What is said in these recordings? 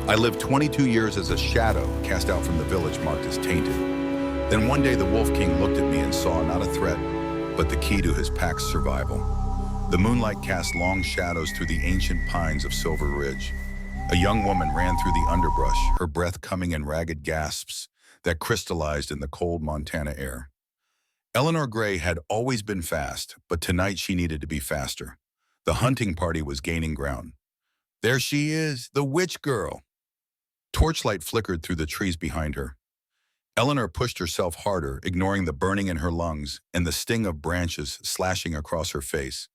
I lived 22 years as a shadow cast out from the village marked as tainted. Then one day the Wolf King looked at me and saw not a threat, but the key to his pack's survival. The moonlight cast long shadows through the ancient pines of Silver Ridge. A young woman ran through the underbrush, her breath coming in ragged gasps that crystallized in the cold Montana air. Eleanor Grey had always been fast, but tonight she needed to be faster. The hunting party was gaining ground. There she is, the witch girl. Torchlight flickered through the trees behind her. Eleanor pushed herself harder, ignoring the burning in her lungs and the sting of branches slashing across her face.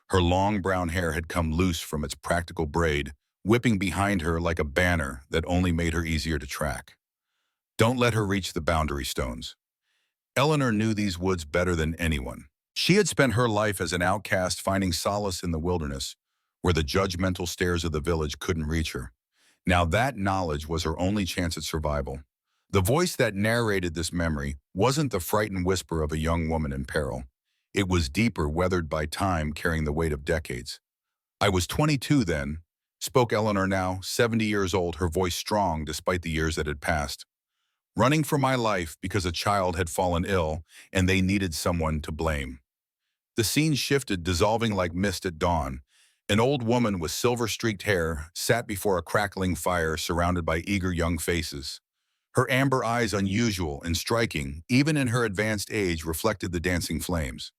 Her long brown hair had come loose from its practical braid, whipping behind her like a banner that only made her easier to track. Don't let her reach the boundary stones. Eleanor knew these woods better than anyone. She had spent her life as an outcast, finding solace in the wilderness, where the judgmental stares of the village couldn't reach her. Now that knowledge was her only chance at survival. The voice that narrated this memory wasn't the frightened whisper of a young woman in peril. It was deeper, weathered by time, carrying the weight of decades. I was 22 then, spoke Eleanor now, 70 years old, her voice strong despite the years that had passed. Running for my life because a child had fallen ill and they needed someone to blame. The scene shifted, dissolving like mist at dawn. An old woman with silver-streaked hair sat before a crackling fire surrounded by eager young faces. Her amber eyes, unusual and striking, even in her advanced age, reflected the dancing flames.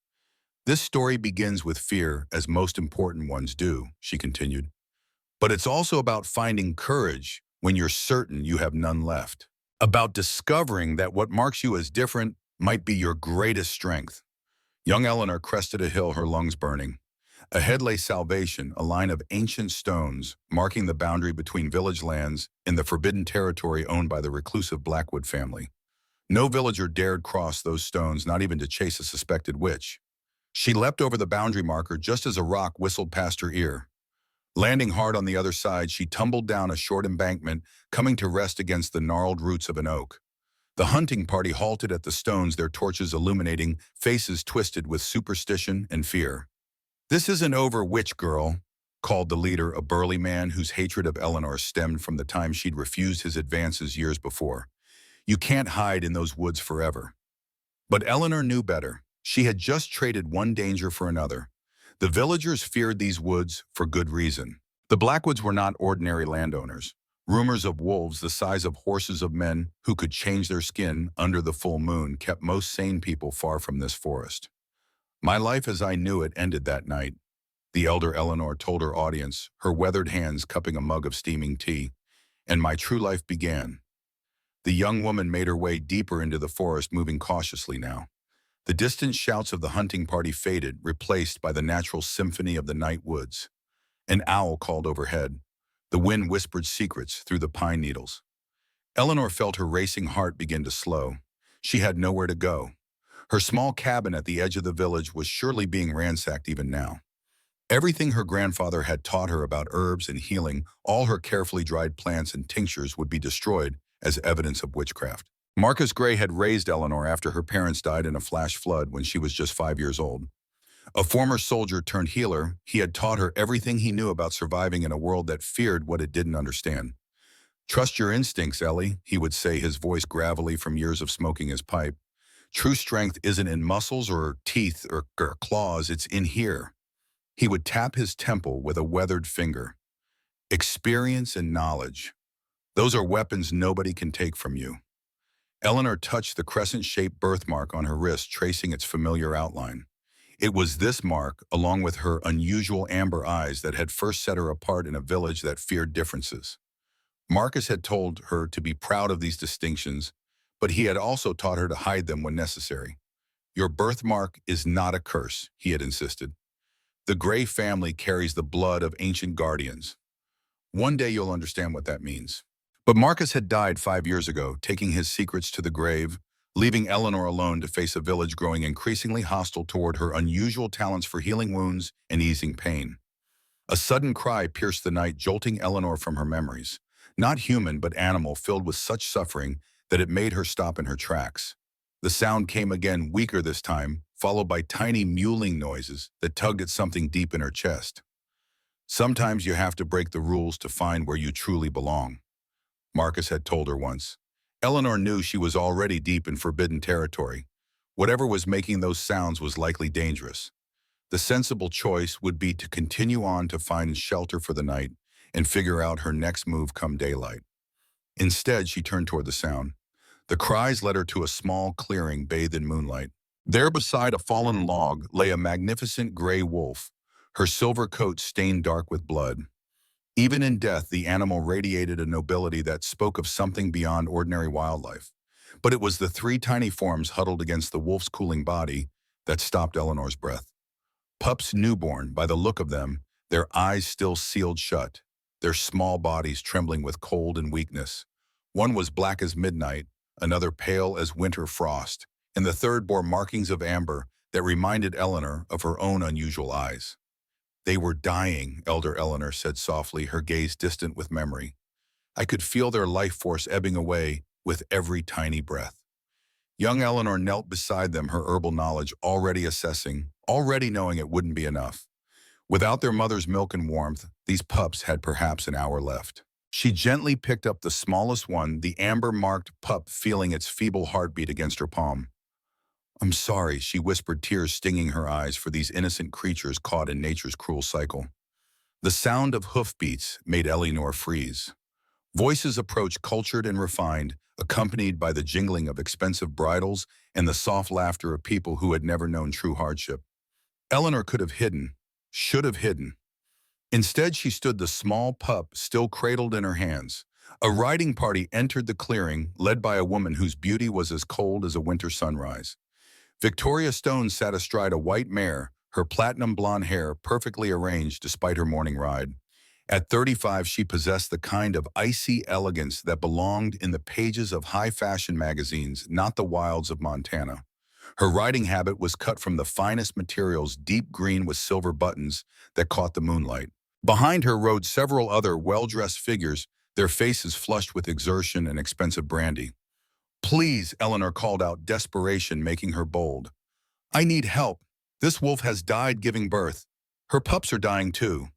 This story begins with fear, as most important ones do, she continued. But it's also about finding courage when you're certain you have none left. About discovering that what marks you as different might be your greatest strength. Young Eleanor crested a hill, her lungs burning. Ahead lay Salvation, a line of ancient stones marking the boundary between village lands and the forbidden territory owned by the reclusive Blackwood family. No villager dared cross those stones, not even to chase a suspected witch. She leapt over the boundary marker just as a rock whistled past her ear. Landing hard on the other side, she tumbled down a short embankment, coming to rest against the gnarled roots of an oak. The hunting party halted at the stones, their torches illuminating, faces twisted with superstition and fear. "This isn't over, witch girl," called the leader, a burly man whose hatred of Eleanor stemmed from the time she'd refused his advances years before. "You can't hide in those woods forever." But Eleanor knew better. She had just traded one danger for another. The villagers feared these woods for good reason. The Blackwoods were not ordinary landowners. Rumors of wolves the size of horses of men who could change their skin under the full moon kept most sane people far from this forest. "My life as I knew it ended that night," the elder Eleanor told her audience, her weathered hands cupping a mug of steaming tea, "and my true life began." The young woman made her way deeper into the forest, moving cautiously now. The distant shouts of the hunting party faded, replaced by the natural symphony of the night woods. An owl called overhead. The wind whispered secrets through the pine needles. Eleanor felt her racing heart begin to slow. She had nowhere to go. Her small cabin at the edge of the village was surely being ransacked even now. Everything her grandfather had taught her about herbs and healing, all her carefully dried plants and tinctures, would be destroyed as evidence of witchcraft. Marcus Grey had raised Eleanor after her parents died in a flash flood when she was just 5 years old. A former soldier turned healer, he had taught her everything he knew about surviving in a world that feared what it didn't understand. "Trust your instincts, Ellie," he would say, his voice gravelly from years of smoking his pipe. "True strength isn't in muscles or teeth or claws, it's in here." He would tap his temple with a weathered finger. "Experience and knowledge. Those are weapons nobody can take from you." Eleanor touched the crescent-shaped birthmark on her wrist, tracing its familiar outline. It was this mark, along with her unusual amber eyes, that had first set her apart in a village that feared differences. Marcus had told her to be proud of these distinctions, but he had also taught her to hide them when necessary. "Your birthmark is not a curse," he had insisted. "The Grey family carries the blood of ancient guardians. One day you'll understand what that means." But Marcus had died 5 years ago, taking his secrets to the grave, leaving Eleanor alone to face a village growing increasingly hostile toward her unusual talents for healing wounds and easing pain. A sudden cry pierced the night, jolting Eleanor from her memories. Not human, but animal, filled with such suffering that it made her stop in her tracks. The sound came again, weaker this time, followed by tiny mewling noises that tugged at something deep in her chest. Sometimes you have to break the rules to find where you truly belong. Marcus had told her once. Eleanor knew she was already deep in forbidden territory. Whatever was making those sounds was likely dangerous. The sensible choice would be to continue on to find shelter for the night and figure out her next move come daylight. Instead, she turned toward the sound. The cries led her to a small clearing bathed in moonlight. There beside a fallen log lay a magnificent gray wolf, her silver coat stained dark with blood. Even in death, the animal radiated a nobility that spoke of something beyond ordinary wildlife. But it was the three tiny forms huddled against the wolf's cooling body that stopped Eleanor's breath. Pups newborn, by the look of them, their eyes still sealed shut, their small bodies trembling with cold and weakness. One was black as midnight, another pale as winter frost, and the third bore markings of amber that reminded Eleanor of her own unusual eyes. "They were dying," Elder Eleanor said softly, her gaze distant with memory. "I could feel their life force ebbing away with every tiny breath." Young Eleanor knelt beside them, her herbal knowledge already assessing, already knowing it wouldn't be enough. Without their mother's milk and warmth, these pups had perhaps an hour left. She gently picked up the smallest one, the amber-marked pup, feeling its feeble heartbeat against her palm. "I'm sorry," she whispered, tears stinging her eyes for these innocent creatures caught in nature's cruel cycle. The sound of hoofbeats made Eleanor freeze. Voices approached, cultured and refined, accompanied by the jingling of expensive bridles and the soft laughter of people who had never known true hardship. Eleanor could have hidden, should have hidden. Instead, she stood, the small pup still cradled in her hands. A riding party entered the clearing, led by a woman whose beauty was as cold as a winter sunrise. Victoria Stone sat astride a white mare, her platinum blonde hair perfectly arranged despite her morning ride. At 35, she possessed the kind of icy elegance that belonged in the pages of high-fashion magazines, not the wilds of Montana. Her riding habit was cut from the finest materials, deep green with silver buttons that caught the moonlight. Behind her rode several other well-dressed figures, their faces flushed with exertion and expensive brandy. "Please," Eleanor called out, desperation making her bold. "I need help. This wolf has died giving birth. Her pups are dying too."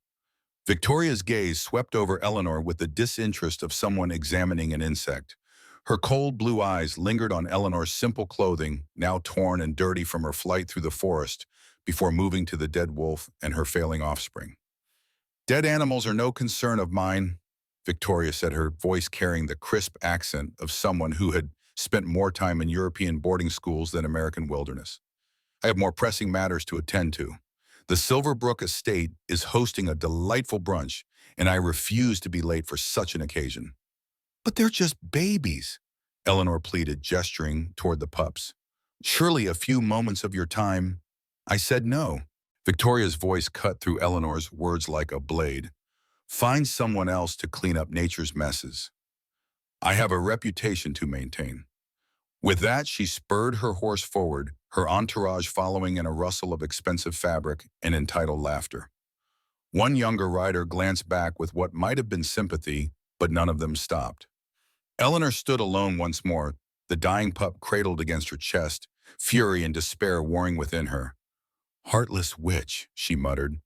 Victoria's gaze swept over Eleanor with the disinterest of someone examining an insect. Her cold blue eyes lingered on Eleanor's simple clothing, now torn and dirty from her flight through the forest, before moving to the dead wolf and her failing offspring. "Dead animals are no concern of mine," Victoria said, her voice carrying the crisp accent of someone who had spent more time in European boarding schools than American wilderness. "I have more pressing matters to attend to. The Silverbrook Estate is hosting a delightful brunch, and I refuse to be late for such an occasion." "But they're just babies," Eleanor pleaded, gesturing toward the pups. "Surely a few moments of your time." "I said no." Victoria's voice cut through Eleanor's words like a blade. "Find someone else to clean up nature's messes. I have a reputation to maintain." With that, she spurred her horse forward, her entourage following in a rustle of expensive fabric and entitled laughter. One younger rider glanced back with what might have been sympathy, but none of them stopped. Eleanor stood alone once more, the dying pup cradled against her chest, fury and despair warring within her. "Heartless witch," she muttered,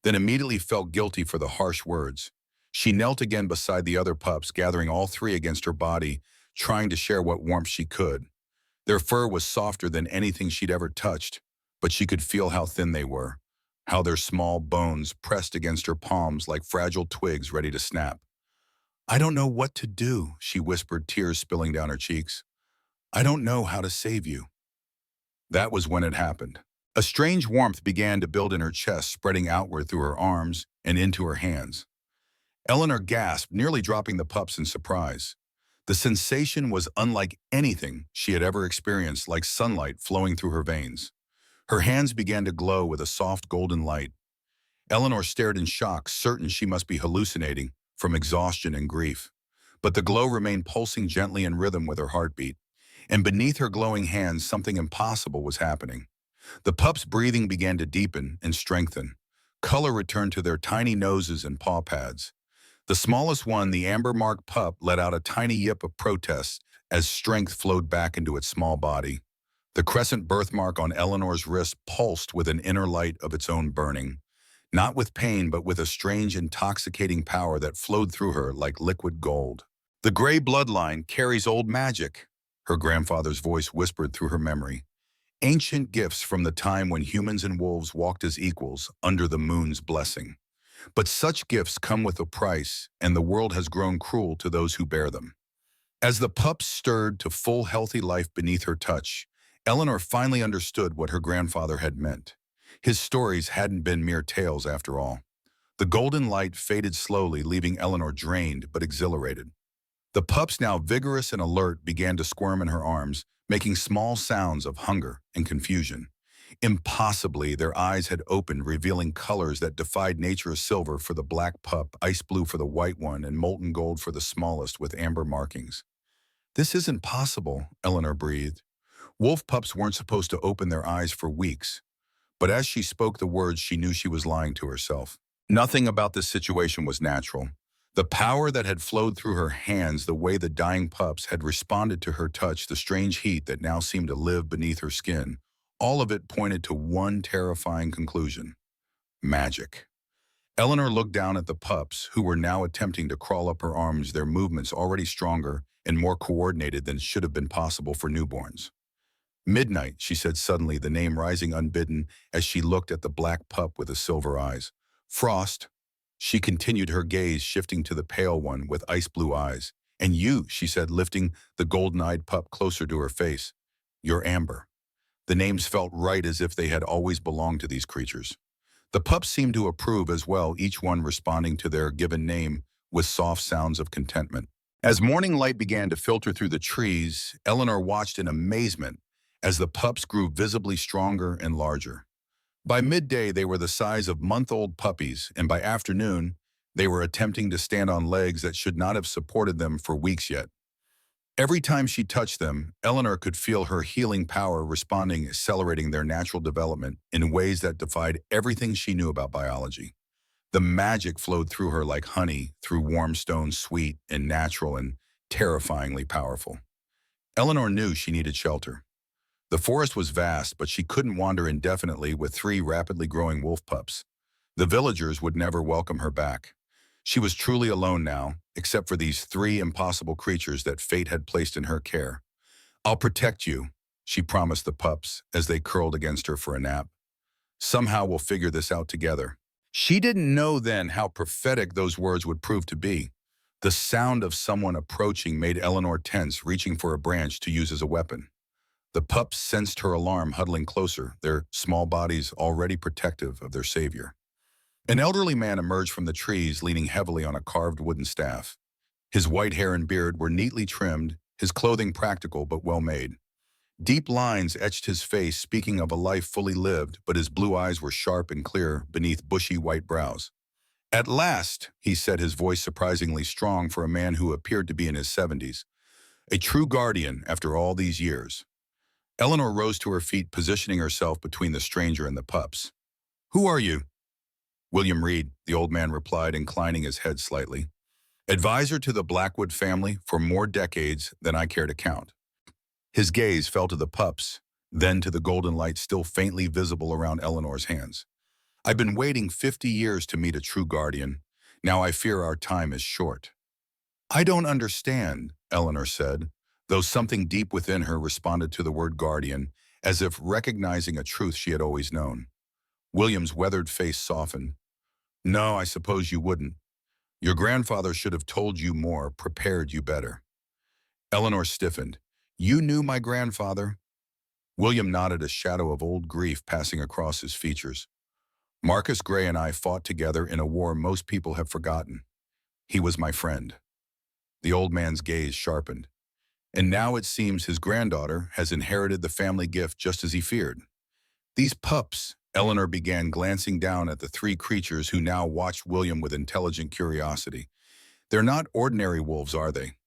then immediately felt guilty for the harsh words. She knelt again beside the other pups, gathering all three against her body, trying to share what warmth she could. Their fur was softer than anything she'd ever touched, but she could feel how thin they were, how their small bones pressed against her palms like fragile twigs ready to snap. "I don't know what to do," she whispered, tears spilling down her cheeks. "I don't know how to save you." That was when it happened. A strange warmth began to build in her chest, spreading outward through her arms and into her hands. Eleanor gasped, nearly dropping the pups in surprise. The sensation was unlike anything she had ever experienced, like sunlight flowing through her veins. Her hands began to glow with a soft golden light. Eleanor stared in shock, certain she must be hallucinating from exhaustion and grief. But the glow remained pulsing gently in rhythm with her heartbeat, and beneath her glowing hands something impossible was happening. The pups' breathing began to deepen and strengthen. Color returned to their tiny noses and paw pads. The smallest one, the amber-marked pup, let out a tiny yip of protest as strength flowed back into its small body. The crescent birthmark on Eleanor's wrist pulsed with an inner light of its own burning, not with pain but with a strange intoxicating power that flowed through her like liquid gold. The Grey bloodline carries old magic, her grandfather's voice whispered through her memory. Ancient gifts from the time when humans and wolves walked as equals under the moon's blessing. But such gifts come with a price, and the world has grown cruel to those who bear them. As the pups stirred to full, healthy life beneath her touch, Eleanor finally understood what her grandfather had meant. His stories hadn't been mere tales after all. The golden light faded slowly, leaving Eleanor drained but exhilarated. The pups, now vigorous and alert, began to squirm in her arms, making small sounds of hunger and confusion. Impossibly, their eyes had opened, revealing colors that defied nature's silver for the black pup, ice blue for the white one, and molten gold for the smallest with amber markings. "This isn't possible," Eleanor breathed. Wolf pups weren't supposed to open their eyes for weeks. But as she spoke the words, she knew she was lying to herself. Nothing about this situation was natural. The power that had flowed through her hands, the way the dying pups had responded to her touch, the strange heat that now seemed to live beneath her skin, all of it pointed to one terrifying conclusion: magic. Eleanor looked down at the pups, who were now attempting to crawl up her arms, their movements already stronger and more coordinated than should have been possible for newborns. "Midnight," she said suddenly, the name rising unbidden as she looked at the black pup with the silver eyes. "Frost." She continued, her gaze shifting to the pale one with ice blue eyes. "And you," she said, lifting the golden-eyed pup closer to her face. "You're Amber." The names felt right, as if they had always belonged to these creatures. The pups seemed to approve as well, each one responding to their given name with soft sounds of contentment. As morning light began to filter through the trees, Eleanor watched in amazement as the pups grew visibly stronger and larger. By midday, they were the size of month-old puppies, and by afternoon, they were attempting to stand on legs that should not have supported them for weeks yet. Every time she touched them, Eleanor could feel her healing power responding, accelerating their natural development in ways that defied everything she knew about biology. The magic flowed through her like honey through warm stones, sweet and natural and terrifyingly powerful. Eleanor knew she needed shelter. The forest was vast, but she couldn't wander indefinitely with 3 rapidly growing wolf pups. The villagers would never welcome her back. She was truly alone now, except for these 3 impossible creatures that fate had placed in her care. "I'll protect you," she promised the pups as they curled against her for a nap. "Somehow we'll figure this out together." She didn't know then how prophetic those words would prove to be. The sound of someone approaching made Eleanor tense, reaching for a branch to use as a weapon. The pups sensed her alarm, huddling closer, their small bodies already protective of their savior. An elderly man emerged from the trees, leaning heavily on a carved wooden staff. His white hair and beard were neatly trimmed, his clothing practical but well-made. Deep lines etched his face, speaking of a life fully lived, but his blue eyes were sharp and clear beneath bushy white brows. "At last," he said, his voice surprisingly strong for a man who appeared to be in his 70s. "A true guardian after all these years." Eleanor rose to her feet, positioning herself between the stranger and the pups. "Who are you?" "William Reed," the old man replied, inclining his head slightly. "Advisor to the Blackwood family for more decades than I care to count." His gaze fell to the pups, then to the golden light still faintly visible around Eleanor's hands. "I've been waiting 50 years to meet a true guardian. Now I fear our time is short." "I don't understand," Eleanor said, though something deep within her responded to the word guardian, as if recognizing a truth she had always known. William's weathered face softened. "No, I suppose you wouldn't. Your grandfather should have told you more, prepared you better." Eleanor stiffened. "You knew my grandfather?" William nodded, a shadow of old grief passing across his features. "Marcus Grey and I fought together in a war most people have forgotten. He was my friend." The old man's gaze sharpened. "And now it seems his granddaughter has inherited the family gift just as he feared." "These pups," Eleanor began, glancing down at the 3 creatures who now watched William with intelligent curiosity. "They're not ordinary wolves, are they?"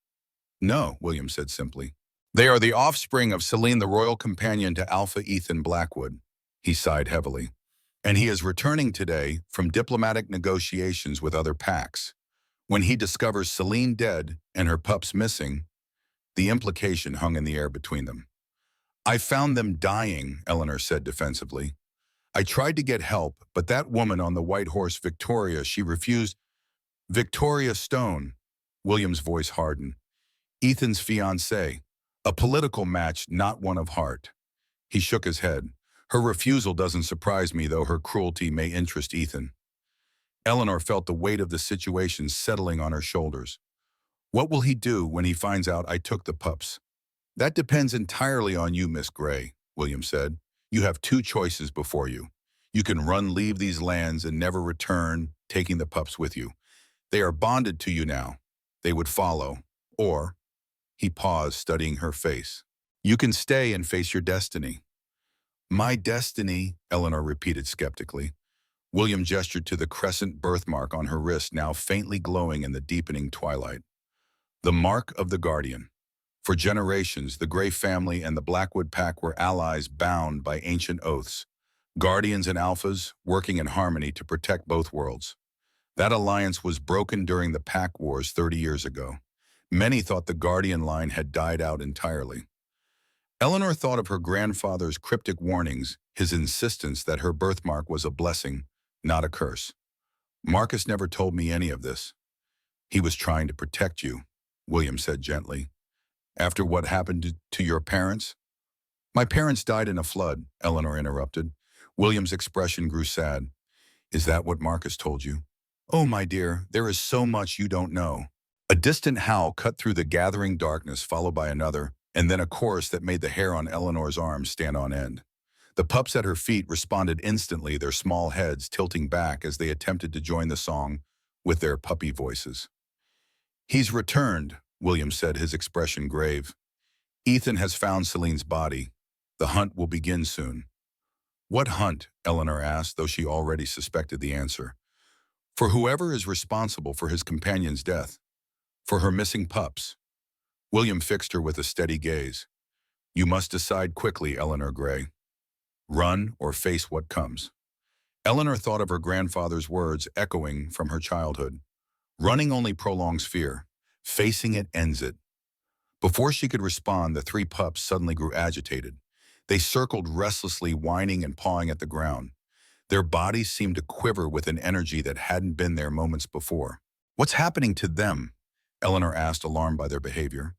"No," William said simply. "They are the offspring of Celine, the royal companion to Alpha Ethan Blackwood." He sighed heavily. "And he is returning today from diplomatic negotiations with other packs. When he discovers Celine dead and her pups missing, the implication hung in the air between them." "I found them dying," Eleanor said defensively. "I tried to get help, but that woman on the white horse, Victoria, she refused." "Victoria Stone," William's voice hardened. Ethan's fiancée. A political match, not one of heart. He shook his head. Her refusal doesn't surprise me, though her cruelty may interest Ethan. Eleanor felt the weight of the situation settling on her shoulders. What will he do when he finds out I took the pups? That depends entirely on you, Miss Grey, William said. You have two choices before you. You can leave these lands and never return, taking the pups with you. They are bonded to you now. They would follow. Or, he paused, studying her face. You can stay and face your destiny. My destiny, Eleanor repeated skeptically. William gestured to the crescent birthmark on her wrist, now faintly glowing in the deepening twilight. The mark of the Guardian. For generations, the Grey family and the Blackwood pack were allies bound by ancient oaths, guardians and alphas working in harmony to protect both worlds. That alliance was broken during the pack wars 30 years ago. Many thought the Guardian line had died out entirely. Eleanor thought of her grandfather's cryptic warnings, his insistence that her birthmark was a blessing, not a curse. Marcus never told me any of this. He was trying to protect you, William said gently. After what happened to your parents? My parents died in a flood, Eleanor interrupted. William's expression grew sad. Is that what Marcus told you? Oh, my dear, there is so much you don't know. A distant howl cut through the gathering darkness, followed by another, and then a chorus that made the hair on Eleanor's arms stand on end. The pups at her feet responded instantly, their small heads tilting back as they attempted to join the song with their puppy voices. He's returned, William said, his expression grave. Ethan has found Celine's body. The hunt will begin soon. What hunt? Eleanor asked, though she already suspected the answer. For whoever is responsible for his companion's death. For her missing pups. William fixed her with a steady gaze. You must decide quickly, Eleanor Grey. Run or face what comes. Eleanor thought of her grandfather's words echoing from her childhood. Running only prolongs fear. Facing it ends it. Before she could respond, the three pups suddenly grew agitated. They circled restlessly, whining and pawing at the ground. Their bodies seemed to quiver with an energy that hadn't been there moments before. What's happening to them? Eleanor asked, alarmed by their behavior.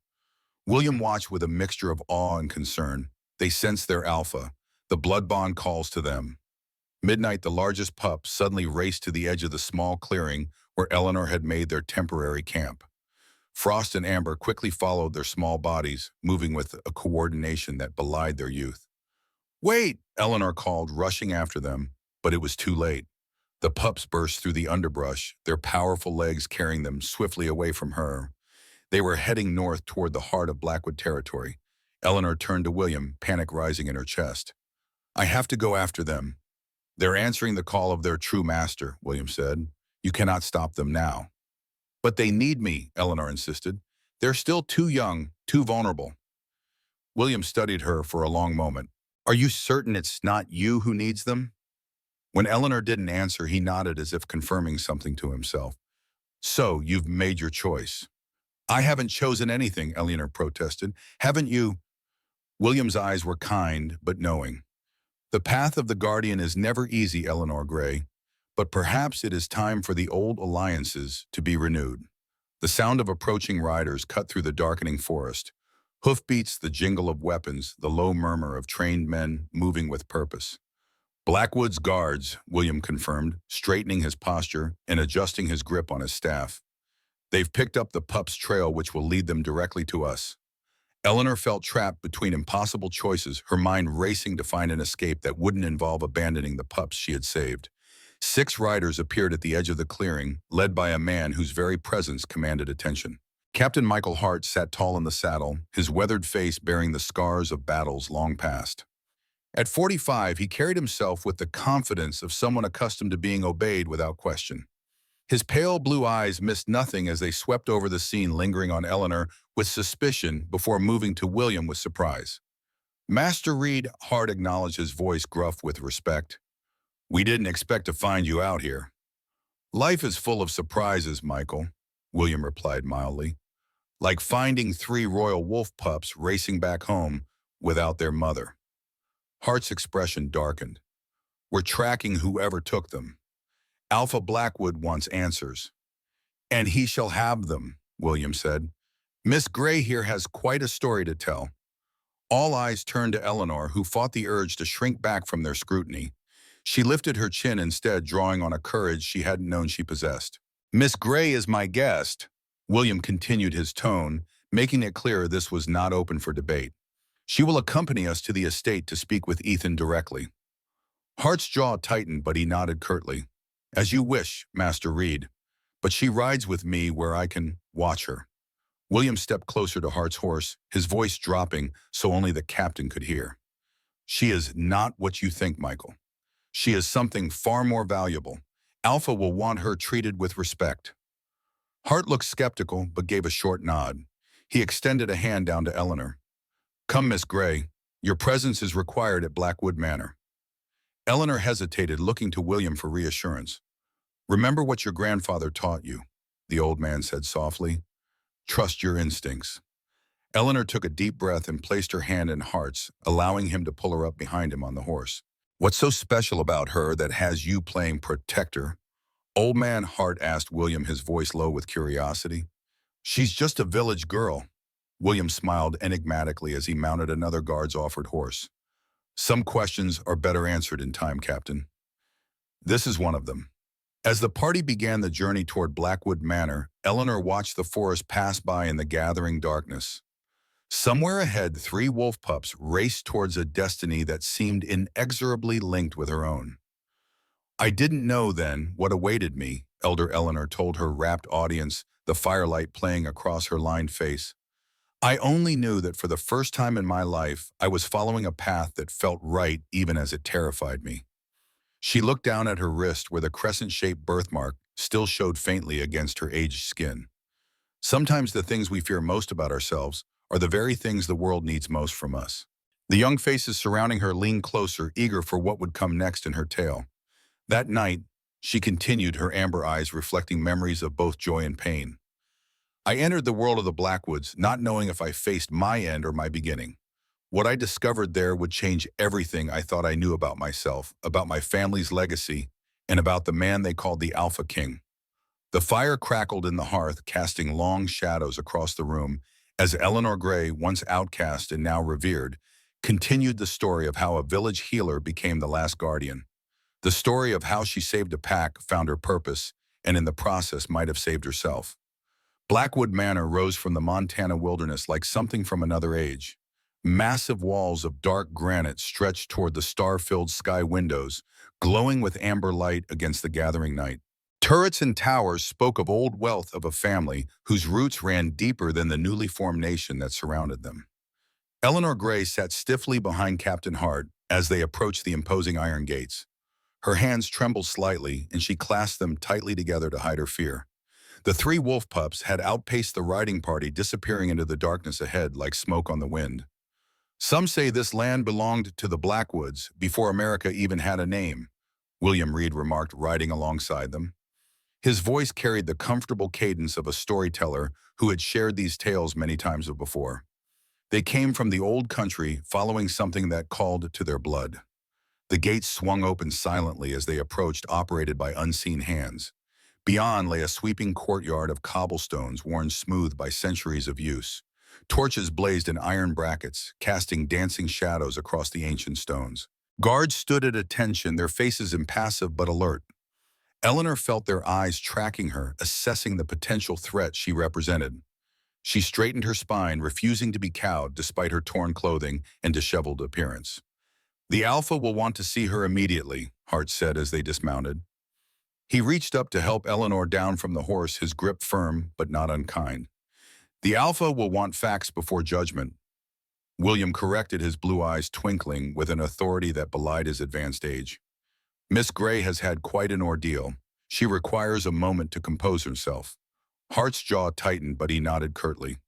William watched with a mixture of awe and concern. They sensed their alpha. The blood bond calls to them. Midnight, the largest pup suddenly raced to the edge of the small clearing where Eleanor had made their temporary camp. Frost and Amber quickly followed their small bodies, moving with a coordination that belied their youth. Wait, Eleanor called, rushing after them, but it was too late. The pups burst through the underbrush, their powerful legs carrying them swiftly away from her. They were heading north toward the heart of Blackwood territory. Eleanor turned to William, panic rising in her chest. I have to go after them. They're answering the call of their true master, William said. You cannot stop them now. But they need me, Eleanor insisted. They're still too young, too vulnerable. William studied her for a long moment. Are you certain it's not you who needs them? When Eleanor didn't answer, he nodded as if confirming something to himself. So, you've made your choice. I haven't chosen anything, Eleanor protested. Haven't you? William's eyes were kind, but knowing. The path of the Guardian is never easy, Eleanor Grey, but perhaps it is time for the old alliances to be renewed. The sound of approaching riders cut through the darkening forest. Hoofbeats, the jingle of weapons, the low murmur of trained men moving with purpose. Blackwood's guards, William confirmed, straightening his posture and adjusting his grip on his staff. They've picked up the pups' trail, which will lead them directly to us. Eleanor felt trapped between impossible choices, her mind racing to find an escape that wouldn't involve abandoning the pups she had saved. 6 riders appeared at the edge of the clearing, led by a man whose very presence commanded attention. Captain Michael Hart sat tall in the saddle, his weathered face bearing the scars of battles long past. At 45, he carried himself with the confidence of someone accustomed to being obeyed without question. His pale blue eyes missed nothing as they swept over the scene, lingering on Eleanor with suspicion before moving to William with surprise. Master Reed, Hart acknowledged, his voice gruff with respect. We didn't expect to find you out here. Life is full of surprises, Michael, William replied mildly. Like finding 3 royal wolf pups racing back home without their mother. Hart's expression darkened. We're tracking whoever took them. Alpha Blackwood wants answers. And he shall have them, William said. Miss Grey here has quite a story to tell. All eyes turned to Eleanor, who fought the urge to shrink back from their scrutiny. She lifted her chin instead, drawing on a courage she hadn't known she possessed. Miss Grey is my guest. William continued his tone, making it clear this was not open for debate. She will accompany us to the estate to speak with Ethan directly. Hart's jaw tightened, but he nodded curtly. As you wish, Master Reed. But she rides with me where I can watch her. William stepped closer to Hart's horse, his voice dropping so only the captain could hear. She is not what you think, Michael. She is something far more valuable. Alpha will want her treated with respect. Hart looked skeptical, but gave a short nod. He extended a hand down to Eleanor. Come, Miss Grey. Your presence is required at Blackwood Manor. Eleanor hesitated, looking to William for reassurance. Remember what your grandfather taught you, the old man said softly. Trust your instincts. Eleanor took a deep breath and placed her hand in Hart's, allowing him to pull her up behind him on the horse. What's so special about her that has you playing protector? Old man Hart asked William, his voice low with curiosity. She's just a village girl. William smiled enigmatically as he mounted another guard's offered horse. Some questions are better answered in time, Captain. This is one of them. As the party began the journey toward Blackwood Manor, Eleanor watched the forest pass by in the gathering darkness. Somewhere ahead, 3 wolf pups raced towards a destiny that seemed inexorably linked with her own. I didn't know then what awaited me, Elder Eleanor told her rapt audience, the firelight playing across her lined face. I only knew that for the first time in my life, I was following a path that felt right even as it terrified me. She looked down at her wrist where the crescent-shaped birthmark still showed faintly against her aged skin. Sometimes the things we fear most about ourselves are the very things the world needs most from us. The young faces surrounding her leaned closer, eager for what would come next in her tale. That night, she continued, her amber eyes reflecting memories of both joy and pain. I entered the world of the Blackwoods, not knowing if I faced my end or my beginning. What I discovered there would change everything I thought I knew about myself, about my family's legacy, and about the man they called the Alpha King. The fire crackled in the hearth, casting long shadows across the room, as Eleanor Grey, once outcast and now revered, continued the story of how a village healer became the last guardian. The story of how she saved a pack, found her purpose, and in the process might have saved herself. Blackwood Manor rose from the Montana wilderness like something from another age. Massive walls of dark granite stretched toward the star-filled sky windows, glowing with amber light against the gathering night. Turrets and towers spoke of old wealth of a family whose roots ran deeper than the newly formed nation that surrounded them. Eleanor Grey sat stiffly behind Captain Hart as they approached the imposing iron gates. Her hands trembled slightly, and she clasped them tightly together to hide her fear. The 3 wolf pups had outpaced the riding party, disappearing into the darkness ahead like smoke on the wind. Some say this land belonged to the Blackwoods before America even had a name, William Reed remarked, riding alongside them. His voice carried the comfortable cadence of a storyteller who had shared these tales many times before. They came from the old country, following something that called to their blood. The gates swung open silently as they approached, operated by unseen hands. Beyond lay a sweeping courtyard of cobblestones worn smooth by centuries of use. Torches blazed in iron brackets, casting dancing shadows across the ancient stones. Guards stood at attention, their faces impassive but alert. Eleanor felt their eyes tracking her, assessing the potential threat she represented. She straightened her spine, refusing to be cowed despite her torn clothing and disheveled appearance. The Alpha will want to see her immediately, Hart said as they dismounted. He reached up to help Eleanor down from the horse, his grip firm but not unkind. The Alpha will want facts before judgment. William corrected, his blue eyes twinkling with an authority that belied his advanced age. Miss Grey has had quite an ordeal. She requires a moment to compose herself. Hart's jaw tightened, but he nodded curtly.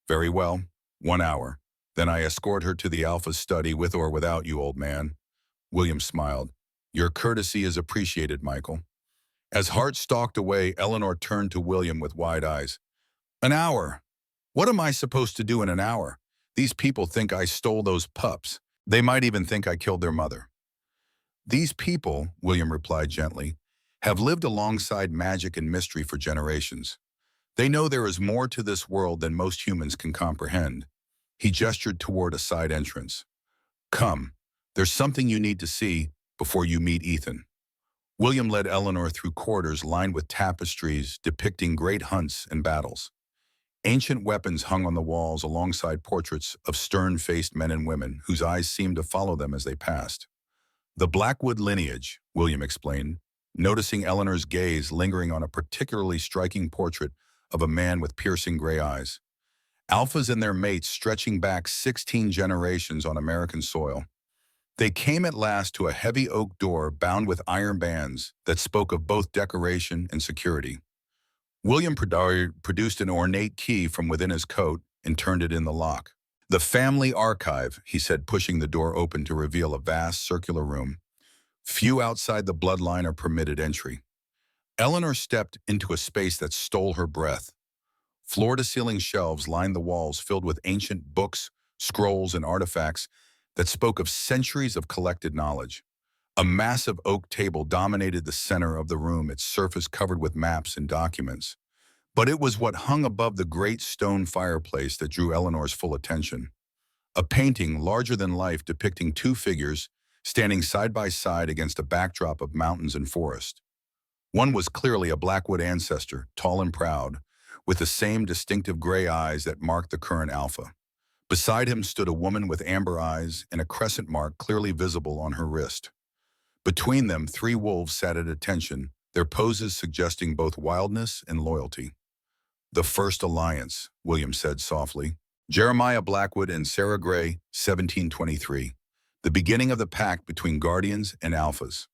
Very well, 1 hour. Then I escort her to the Alpha's study, with or without you, old man. William smiled. Your courtesy is appreciated, Michael. As Hart stalked away, Eleanor turned to William with wide eyes. An hour? What am I supposed to do in an hour? These people think I stole those pups. They might even think I killed their mother. These people, William replied gently, have lived alongside magic and mystery for generations. They know there is more to this world than most humans can comprehend. He gestured toward a side entrance. Come, there's something you need to see before you meet Ethan. William led Eleanor through corridors lined with tapestries depicting great hunts and battles. Ancient weapons hung on the walls alongside portraits of stern-faced men and women whose eyes seemed to follow them as they passed. The Blackwood lineage, William explained, noticing Eleanor's gaze lingering on a particularly striking portrait of a man with piercing gray eyes. Alphas and their mates stretching back 16 generations on American soil. They came at last to a heavy oak door bound with iron bands that spoke of both decoration and security. William produced an ornate key from within his coat and turned it in the lock. The family archive, he said, pushing the door open to reveal a vast circular room. Few outside the bloodline are permitted entry. Eleanor stepped into a space that stole her breath. Floor-to-ceiling shelves lined the walls filled with ancient books, scrolls, and artifacts that spoke of centuries of collected knowledge. A massive oak table dominated the center of the room, its surface covered with maps and documents. But it was what hung above the great stone fireplace that drew Eleanor's full attention. A painting larger than life depicting two figures standing side by side against a backdrop of mountains and forest. One was clearly a Blackwood ancestor, tall and proud, with the same distinctive gray eyes that marked the current Alpha. Beside him stood a woman with amber eyes and a crescent mark clearly visible on her wrist. Between them, three wolves sat at attention, their poses suggesting both wildness and loyalty. The First Alliance, William said softly. Jeremiah Blackwood and Sarah Grey, 1723. The beginning of the pact between Guardians and Alphas.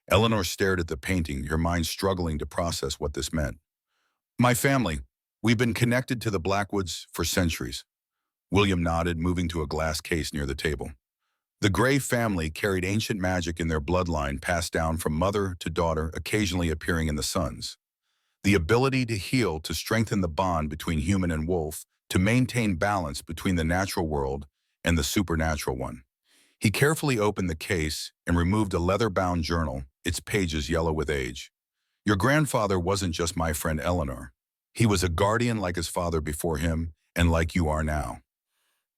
Eleanor stared at the painting, her mind struggling to process what this meant. My family, we've been connected to the Blackwoods for centuries. William nodded, moving to a glass case near the table. The Grey family carried ancient magic in their bloodline passed down from mother to daughter, occasionally appearing in the sons. The ability to heal, to strengthen the bond between human and wolf, to maintain balance between the natural world and the supernatural one. He carefully opened the case and removed a leather-bound journal, its pages yellow with age. Your grandfather wasn't just my friend Eleanor. He was a guardian like his father before him and like you are now.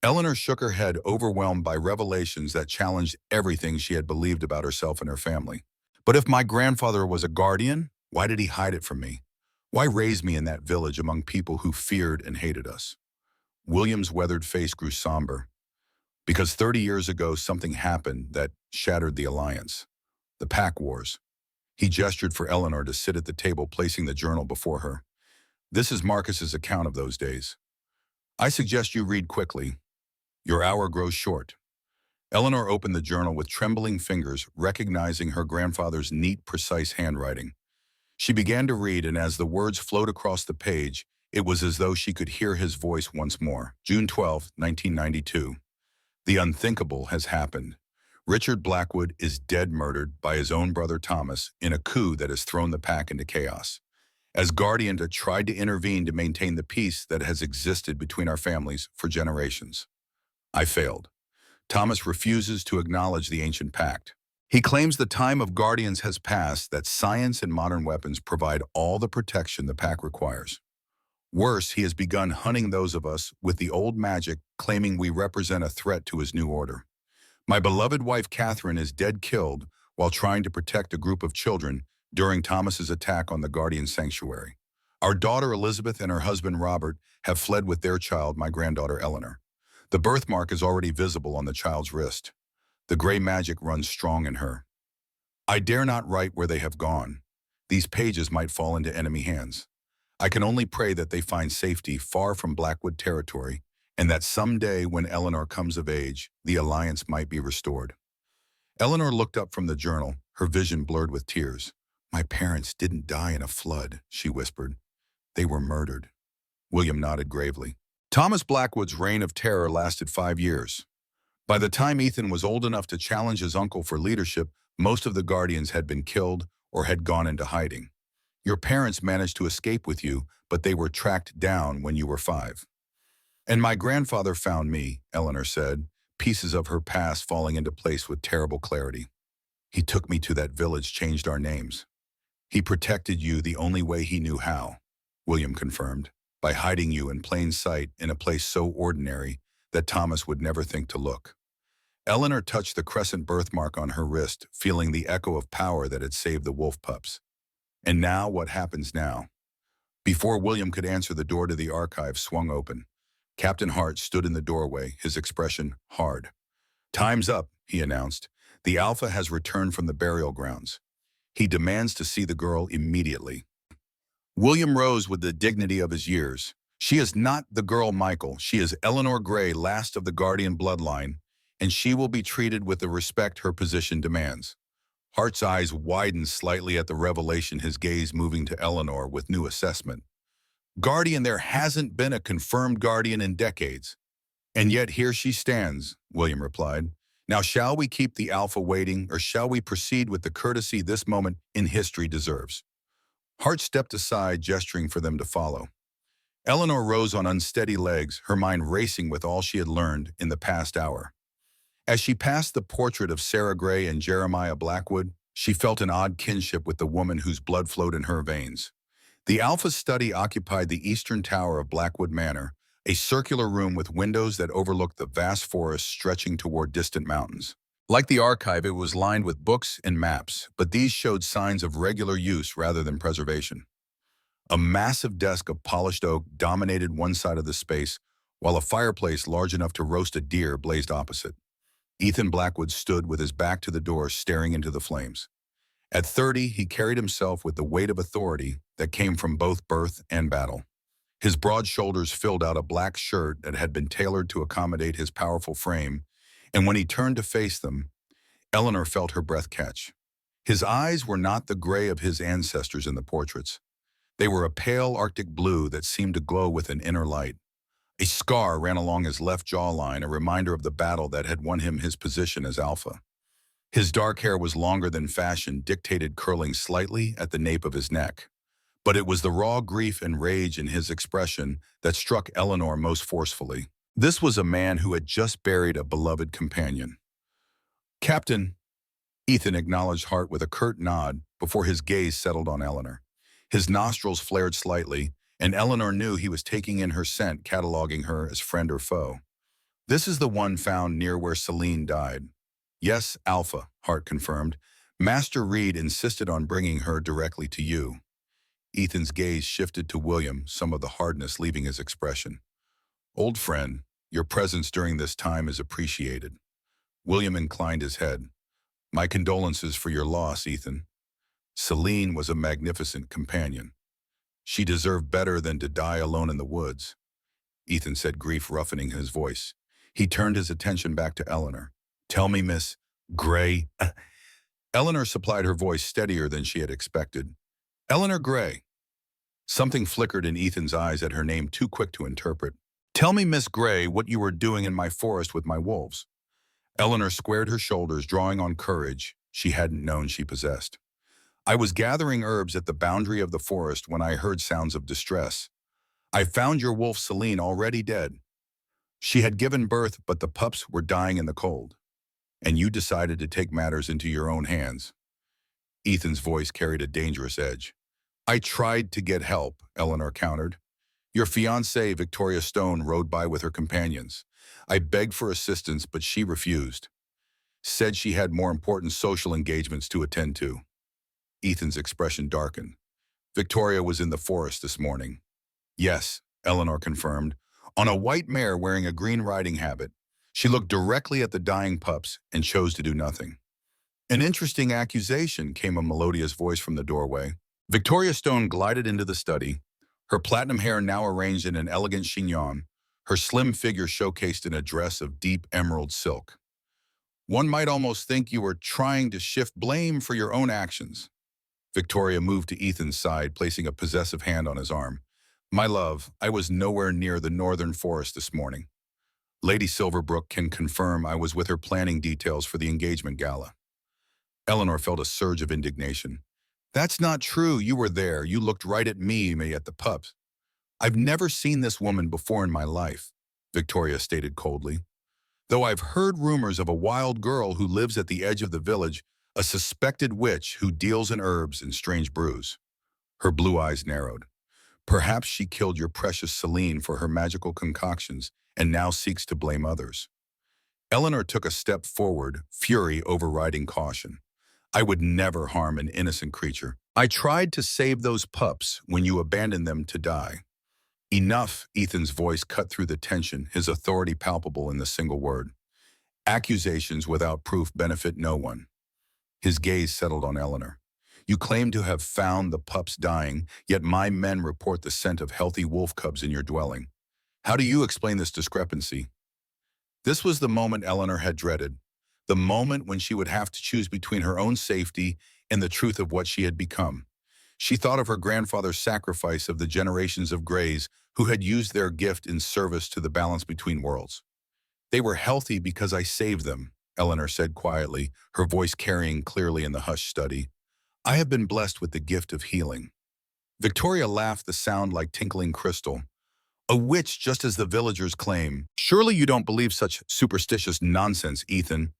Eleanor shook her head, overwhelmed by revelations that challenged everything she had believed about herself and her family. But if my grandfather was a guardian, why did he hide it from me? Why raise me in that village among people who feared and hated us? William's weathered face grew somber. Because 30 years ago, something happened that shattered the alliance. The Pack Wars. He gestured for Eleanor to sit at the table, placing the journal before her. This is Marcus's account of those days. I suggest you read quickly. Your hour grows short. Eleanor opened the journal with trembling fingers, recognizing her grandfather's neat, precise handwriting. She began to read, and as the words flowed across the page, it was as though she could hear his voice once more. June 12, 1992. The unthinkable has happened. Richard Blackwood is dead, murdered by his own brother Thomas in a coup that has thrown the pack into chaos. As guardian, I tried to intervene to maintain the peace that has existed between our families for generations. I failed. Thomas refuses to acknowledge the ancient pact. He claims the time of guardians has passed, that science and modern weapons provide all the protection the pack requires. Worse, he has begun hunting those of us with the old magic, claiming we represent a threat to his new order. My beloved wife Catherine is dead, killed while trying to protect a group of children during Thomas's attack on the Guardian Sanctuary. Our daughter Elizabeth and her husband Robert have fled with their child, my granddaughter Eleanor. The birthmark is already visible on the child's wrist. The gray magic runs strong in her. I dare not write where they have gone. These pages might fall into enemy hands. I can only pray that they find safety far from Blackwood territory, and that someday when Eleanor comes of age, the alliance might be restored. Eleanor looked up from the journal, her vision blurred with tears. My parents didn't die in a flood, she whispered. They were murdered. William nodded gravely. Thomas Blackwood's reign of terror lasted 5 years. By the time Ethan was old enough to challenge his uncle for leadership, most of the Guardians had been killed or had gone into hiding. Your parents managed to escape with you, but they were tracked down when you were 5. And my grandfather found me, Eleanor said, pieces of her past falling into place with terrible clarity. He took me to that village, changed our names. He protected you the only way he knew how. William confirmed, by hiding you in plain sight in a place so ordinary that Thomas would never think to look. Eleanor touched the crescent birthmark on her wrist, feeling the echo of power that had saved the wolf pups. And now, what happens now? Before William could answer, the door to the archive swung open. Captain Hart stood in the doorway, his expression hard. "Time's up," he announced. "The Alpha has returned from the burial grounds. He demands to see the girl immediately." William rose with the dignity of his years. "She is not the girl, Michael. She is Eleanor Grey, last of the Guardian bloodline, and she will be treated with the respect her position demands." Hart's eyes widened slightly at the revelation, his gaze moving to Eleanor with new assessment. "Guardian, there hasn't been a confirmed Guardian in decades. And yet here she stands," William replied. "Now shall we keep the Alpha waiting, or shall we proceed with the courtesy this moment in history deserves?" Hart stepped aside, gesturing for them to follow. Eleanor rose on unsteady legs, her mind racing with all she had learned in the past hour. As she passed the portrait of Sarah Grey and Jeremiah Blackwood, she felt an odd kinship with the woman whose blood flowed in her veins. The Alpha's study occupied the eastern tower of Blackwood Manor, a circular room with windows that overlooked the vast forest stretching toward distant mountains. Like the archive, it was lined with books and maps, but these showed signs of regular use rather than preservation. A massive desk of polished oak dominated one side of the space, while a fireplace large enough to roast a deer blazed opposite. Ethan Blackwood stood with his back to the door, staring into the flames. At 30, he carried himself with the weight of authority that came from both birth and battle. His broad shoulders filled out a black shirt that had been tailored to accommodate his powerful frame, and when he turned to face them, Eleanor felt her breath catch. His eyes were not the gray of his ancestors in the portraits. They were a pale Arctic blue that seemed to glow with an inner light. A scar ran along his left jawline, a reminder of the battle that had won him his position as Alpha. His dark hair was longer than fashion dictated, curling slightly at the nape of his neck. But it was the raw grief and rage in his expression that struck Eleanor most forcefully. This was a man who had just buried a beloved companion. "Captain," Ethan acknowledged Hart with a curt nod before his gaze settled on Eleanor. His nostrils flared slightly, and Eleanor knew he was taking in her scent, cataloging her as friend or foe. "This is the one found near where Celine died." "Yes, Alpha," Hart confirmed. "Master Reed insisted on bringing her directly to you." Ethan's gaze shifted to William, some of the hardness leaving his expression. "Old friend, your presence during this time is appreciated." William inclined his head. "My condolences for your loss, Ethan. Celine was a magnificent companion. She deserved better than to die alone in the woods," Ethan said, grief roughening his voice. He turned his attention back to Eleanor. "Tell me, Miss Grey." Eleanor supplied her voice steadier than she had expected. "Eleanor Grey." Something flickered in Ethan's eyes at her name, too quick to interpret. "Tell me, Miss Grey, what you were doing in my forest with my wolves." Eleanor squared her shoulders, drawing on courage she hadn't known she possessed. "I was gathering herbs at the boundary of the forest when I heard sounds of distress. I found your wolf Celine already dead. She had given birth, but the pups were dying in the cold. And you decided to take matters into your own hands." Ethan's voice carried a dangerous edge. "I tried to get help," Eleanor countered. "Your fiancée, Victoria Stone, rode by with her companions. I begged for assistance, but she refused. Said she had more important social engagements to attend to." Ethan's expression darkened. "Victoria was in the forest this morning." "Yes," Eleanor confirmed, "on a white mare wearing a green riding habit. She looked directly at the dying pups and chose to do nothing." "An interesting accusation," came a melodious voice from the doorway. Victoria Stone glided into the study, her platinum hair now arranged in an elegant chignon, her slim figure showcased in a dress of deep emerald silk. "One might almost think you were trying to shift blame for your own actions." Victoria moved to Ethan's side, placing a possessive hand on his arm. "My love, I was nowhere near the northern forest this morning. Lady Silverbrook can confirm I was with her planning details for the engagement gala." Eleanor felt a surge of indignation. "That's not true. You were there. You looked right at me at the pups." "I've never seen this woman before in my life," Victoria stated coldly. "Though I've heard rumors of a wild girl who lives at the edge of the village, a suspected witch who deals in herbs and strange brews." Her blue eyes narrowed. Perhaps she killed your precious Celine for her magical concoctions and now seeks to blame others. Eleanor took a step forward, fury overriding caution. I would never harm an innocent creature. I tried to save those pups when you abandoned them to die. Enough, Ethan's voice cut through the tension, his authority palpable in the single word. Accusations without proof benefit no one. His gaze settled on Eleanor. You claim to have found the pups dying, yet my men report the scent of healthy wolf cubs in your dwelling. How do you explain this discrepancy? This was the moment Eleanor had dreaded, the moment when she would have to choose between her own safety and the truth of what she had become. She thought of her grandfather's sacrifice of the generations of Greys who had used their gift in service to the balance between worlds. They were healthy because I saved them, Eleanor said quietly, her voice carrying clearly in the hushed study. I have been blessed with the gift of healing. Victoria laughed, the sound like tinkling crystal. A witch, just as the villagers claim. Surely you don't believe such superstitious nonsense, Ethan.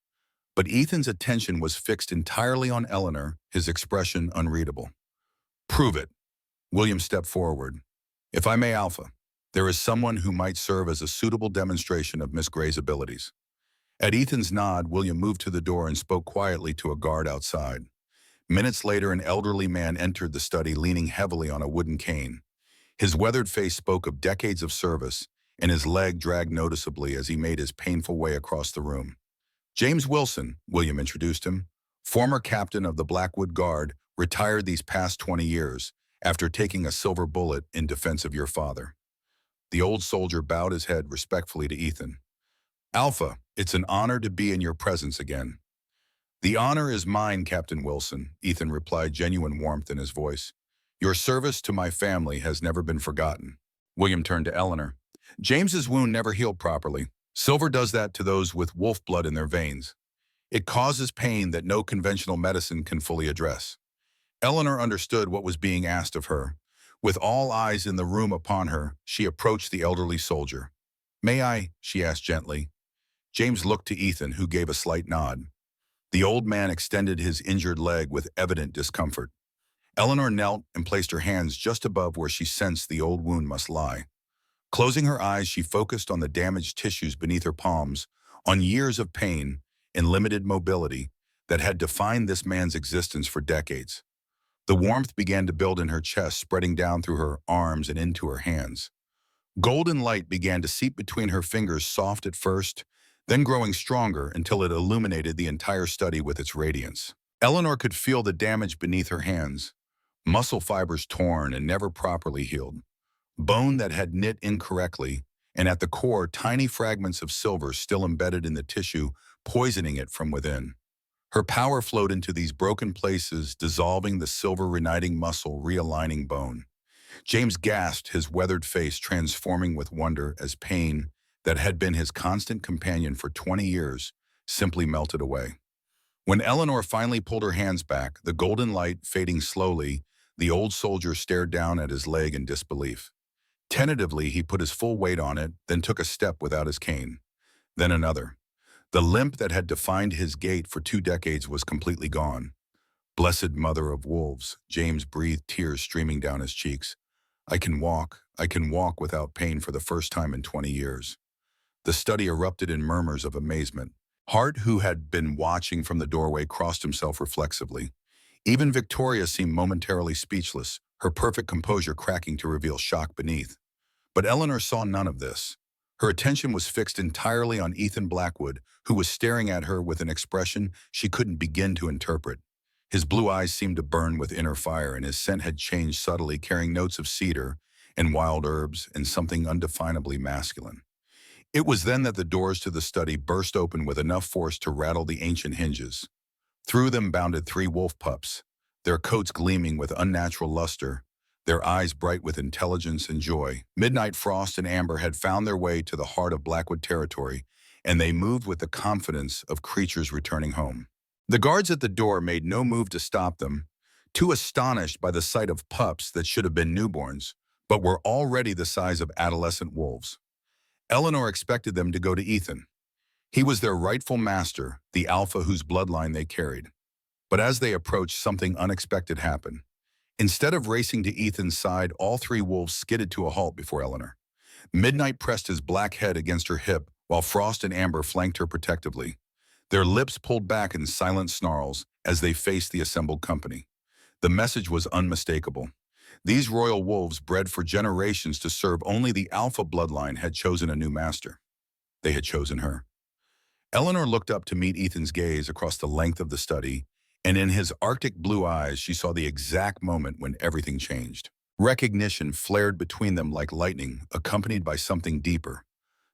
But Ethan's attention was fixed entirely on Eleanor, his expression unreadable. Prove it. William stepped forward. If I may, Alpha, there is someone who might serve as a suitable demonstration of Miss Grey's abilities. At Ethan's nod, William moved to the door and spoke quietly to a guard outside. Minutes later, an elderly man entered the study leaning heavily on a wooden cane. His weathered face spoke of decades of service, and his leg dragged noticeably as he made his painful way across the room. James Wilson, William introduced him, former captain of the Blackwood Guard, retired these past 20 years after taking a silver bullet in defense of your father. The old soldier bowed his head respectfully to Ethan. Alpha, it's an honor to be in your presence again. The honor is mine, Captain Wilson, Ethan replied, genuine warmth in his voice. Your service to my family has never been forgotten. William turned to Eleanor. James's wound never healed properly. Silver does that to those with wolf blood in their veins. It causes pain that no conventional medicine can fully address. Eleanor understood what was being asked of her. With all eyes in the room upon her, she approached the elderly soldier. May I? She asked gently. James looked to Ethan, who gave a slight nod. The old man extended his injured leg with evident discomfort. Eleanor knelt and placed her hands just above where she sensed the old wound must lie. Closing her eyes, she focused on the damaged tissues beneath her palms, on years of pain and limited mobility that had defined this man's existence for decades. The warmth began to build in her chest, spreading down through her arms and into her hands. Golden light began to seep between her fingers, soft at first, then growing stronger until it illuminated the entire study with its radiance. Eleanor could feel the damage beneath her hands. Muscle fibers torn and never properly healed, bone that had knit incorrectly, and at the core, tiny fragments of silver still embedded in the tissue, poisoning it from within. Her power flowed into these broken places, dissolving the silver, reuniting muscle, realigning bone. James gasped, his weathered face transforming with wonder as pain that had been his constant companion for 20 years simply melted away. When Eleanor finally pulled her hands back, the golden light fading slowly, the old soldier stared down at his leg in disbelief. Tentatively, he put his full weight on it, then took a step without his cane. Then another. The limp that had defined his gait for 2 decades was completely gone. Blessed mother of wolves, James breathed, tears streaming down his cheeks. I can walk without pain for the first time in 20 years. The study erupted in murmurs of amazement. Hart, who had been watching from the doorway, crossed himself reflexively. Even Victoria seemed momentarily speechless, her perfect composure cracking to reveal shock beneath. But Eleanor saw none of this. Her attention was fixed entirely on Ethan Blackwood, who was staring at her with an expression she couldn't begin to interpret. His blue eyes seemed to burn with inner fire, and his scent had changed subtly, carrying notes of cedar and wild herbs and something undefinably masculine. It was then that the doors to the study burst open with enough force to rattle the ancient hinges. Through them bounded 3 wolf pups, their coats gleaming with unnatural luster, their eyes bright with intelligence and joy. Midnight Frost and Amber had found their way to the heart of Blackwood territory, and they moved with the confidence of creatures returning home. The guards at the door made no move to stop them, too astonished by the sight of pups that should have been newborns, but were already the size of adolescent wolves. Eleanor expected them to go to Ethan. He was their rightful master, the alpha whose bloodline they carried. But as they approached, something unexpected happened. Instead of racing to Ethan's side, all three wolves skidded to a halt before Eleanor. Midnight pressed his black head against her hip, while Frost and Amber flanked her protectively. Their lips pulled back in silent snarls as they faced the assembled company. The message was unmistakable. These royal wolves, bred for generations to serve only the Alpha bloodline, had chosen a new master. They had chosen her. Eleanor looked up to meet Ethan's gaze across the length of the study, and in his arctic blue eyes she saw the exact moment when everything changed. Recognition flared between them like lightning, accompanied by something deeper,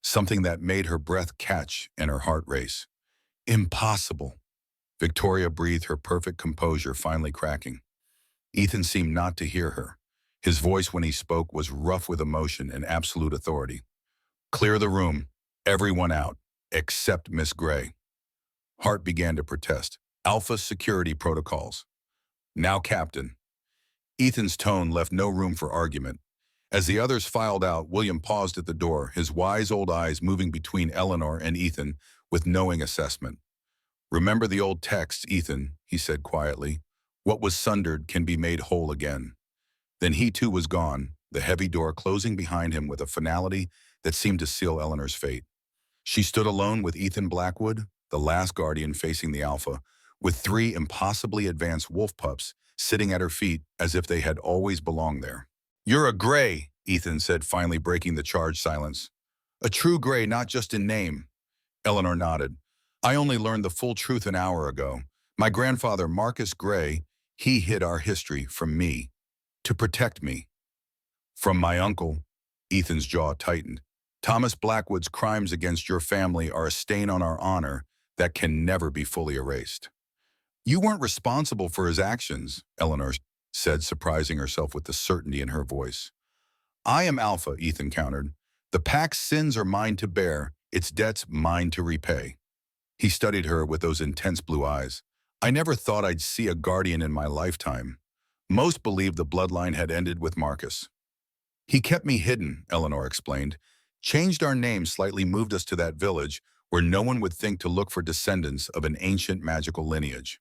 something that made her breath catch and her heart race. Impossible. Victoria breathed, her perfect composure finally cracking. Ethan seemed not to hear her. His voice when he spoke was rough with emotion and absolute authority. Clear the room. Everyone out, except Miss Grey. Hart began to protest. Alpha security protocols. Now, Captain. Ethan's tone left no room for argument. As the others filed out, William paused at the door, his wise old eyes moving between Eleanor and Ethan with knowing assessment. Remember the old text, Ethan, he said quietly. What was sundered can be made whole again. Then he too was gone, the heavy door closing behind him with a finality that seemed to seal Eleanor's fate. She stood alone with Ethan Blackwood, the last guardian facing the Alpha, with three impossibly advanced wolf pups sitting at her feet as if they had always belonged there. You're a Grey, Ethan said, finally breaking the charged silence. A true Grey, not just in name. Eleanor nodded. I only learned the full truth an hour ago. My grandfather, Marcus Grey, he hid our history from me, to protect me. From my uncle, Ethan's jaw tightened. Thomas Blackwood's crimes against your family are a stain on our honor that can never be fully erased. You weren't responsible for his actions, Eleanor said, surprising herself with the certainty in her voice. I am Alpha, Ethan countered. The pack's sins are mine to bear, its debts mine to repay. He studied her with those intense blue eyes. I never thought I'd see a guardian in my lifetime. Most believed the bloodline had ended with Marcus. He kept me hidden, Eleanor explained. Changed our name slightly, moved us to that village where no one would think to look for descendants of an ancient magical lineage.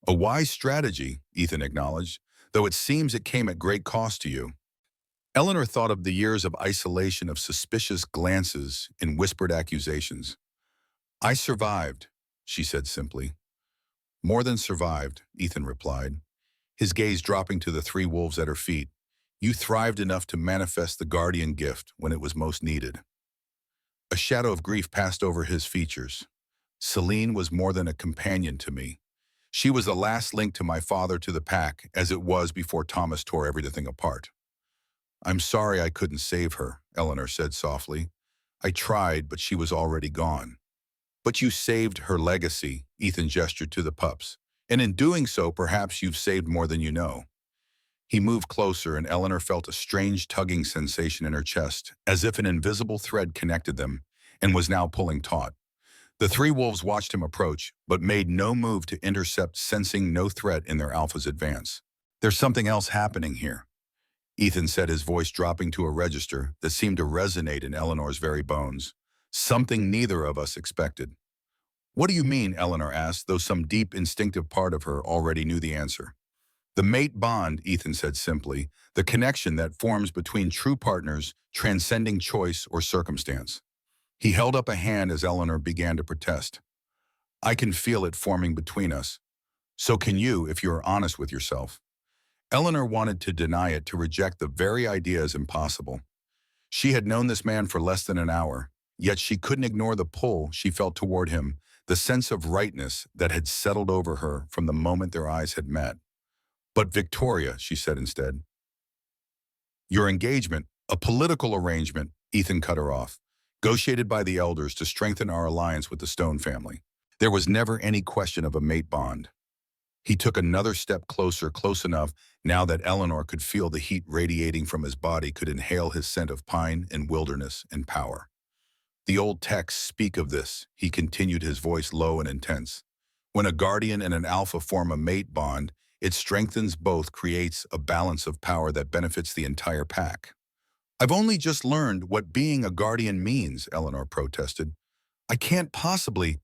A wise strategy, Ethan acknowledged, though it seems it came at great cost to you. Eleanor thought of the years of isolation, of suspicious glances and whispered accusations. I survived, she said simply. More than survived, Ethan replied, his gaze dropping to the three wolves at her feet. You thrived enough to manifest the guardian gift when it was most needed. A shadow of grief passed over his features. Celine was more than a companion to me. She was the last link to my father to the pack, as it was before Thomas tore everything apart. I'm sorry I couldn't save her, Eleanor said softly. I tried, but she was already gone. But you saved her legacy, Ethan gestured to the pups. And in doing so, perhaps you've saved more than you know. He moved closer, and Eleanor felt a strange tugging sensation in her chest, as if an invisible thread connected them and was now pulling taut. The three wolves watched him approach, but made no move to intercept, sensing no threat in their Alpha's advance. There's something else happening here, Ethan said, his voice dropping to a register that seemed to resonate in Eleanor's very bones. Something neither of us expected. What do you mean, Eleanor asked, though some deep instinctive part of her already knew the answer. The mate bond, Ethan said simply, the connection that forms between true partners, transcending choice or circumstance. He held up a hand as Eleanor began to protest. I can feel it forming between us. So can you, if you are honest with yourself. Eleanor wanted to deny it, to reject the very idea as impossible. She had known this man for less than an hour, yet she couldn't ignore the pull she felt toward him, the sense of rightness that had settled over her from the moment their eyes had met. But Victoria, she said instead. Your engagement, a political arrangement, Ethan cut her off, negotiated by the elders to strengthen our alliance with the Stone family. There was never any question of a mate bond. He took another step closer, close enough now that Eleanor could feel the heat radiating from his body, could inhale his scent of pine and wilderness and power. The old texts speak of this, he continued, his voice low and intense. When a guardian and an alpha form a mate bond, it strengthens both, creates a balance of power that benefits the entire pack. I've only just learned what being a guardian means, Eleanor protested. I can't possibly.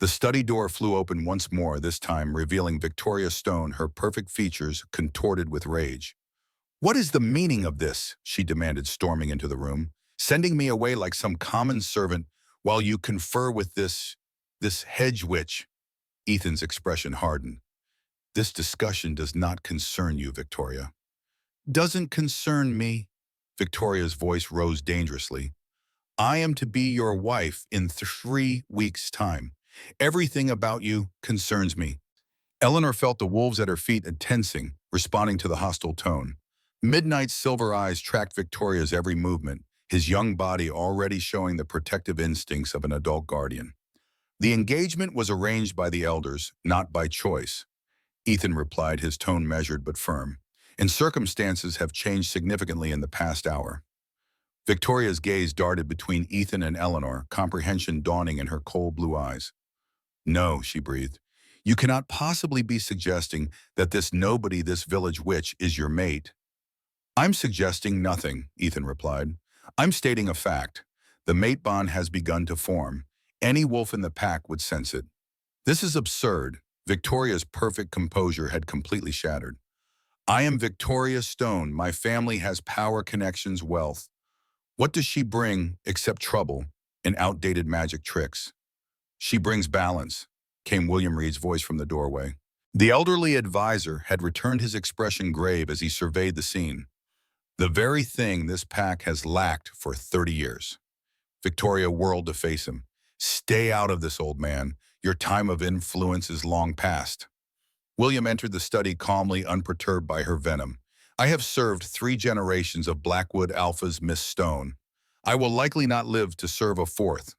The study door flew open once more, this time revealing Victoria Stone, her perfect features contorted with rage. "What is the meaning of this?" she demanded, storming into the room. "Sending me away like some common servant while you confer with this hedge witch?" Ethan's expression hardened. "This discussion does not concern you, Victoria." "Doesn't concern me?" Victoria's voice rose dangerously. "I am to be your wife in 3 weeks' time. Everything about you concerns me." Eleanor felt the wolves at her feet tensing, responding to the hostile tone. Midnight's silver eyes tracked Victoria's every movement, his young body already showing the protective instincts of an adult guardian. "The engagement was arranged by the elders, not by choice," Ethan replied, his tone measured but firm. "And circumstances have changed significantly in the past hour." Victoria's gaze darted between Ethan and Eleanor, comprehension dawning in her cold blue eyes. "No," she breathed. "You cannot possibly be suggesting that this nobody, this village witch, is your mate." "I'm suggesting nothing," Ethan replied. "I'm stating a fact. The mate bond has begun to form. Any wolf in the pack would sense it." "This is absurd." Victoria's perfect composure had completely shattered. "I am Victoria Stone. My family has power, connections, wealth. What does she bring except trouble and outdated magic tricks?" "She brings balance," came William Reed's voice from the doorway. The elderly advisor had returned, his expression grave as he surveyed the scene. "The very thing this pack has lacked for 30 years. Victoria whirled to face him. "Stay out of this, old man. Your time of influence is long past." William entered the study calmly, unperturbed by her venom. "I have served 3 generations of Blackwood Alphas, Miss Stone. I will likely not live to serve a 4th.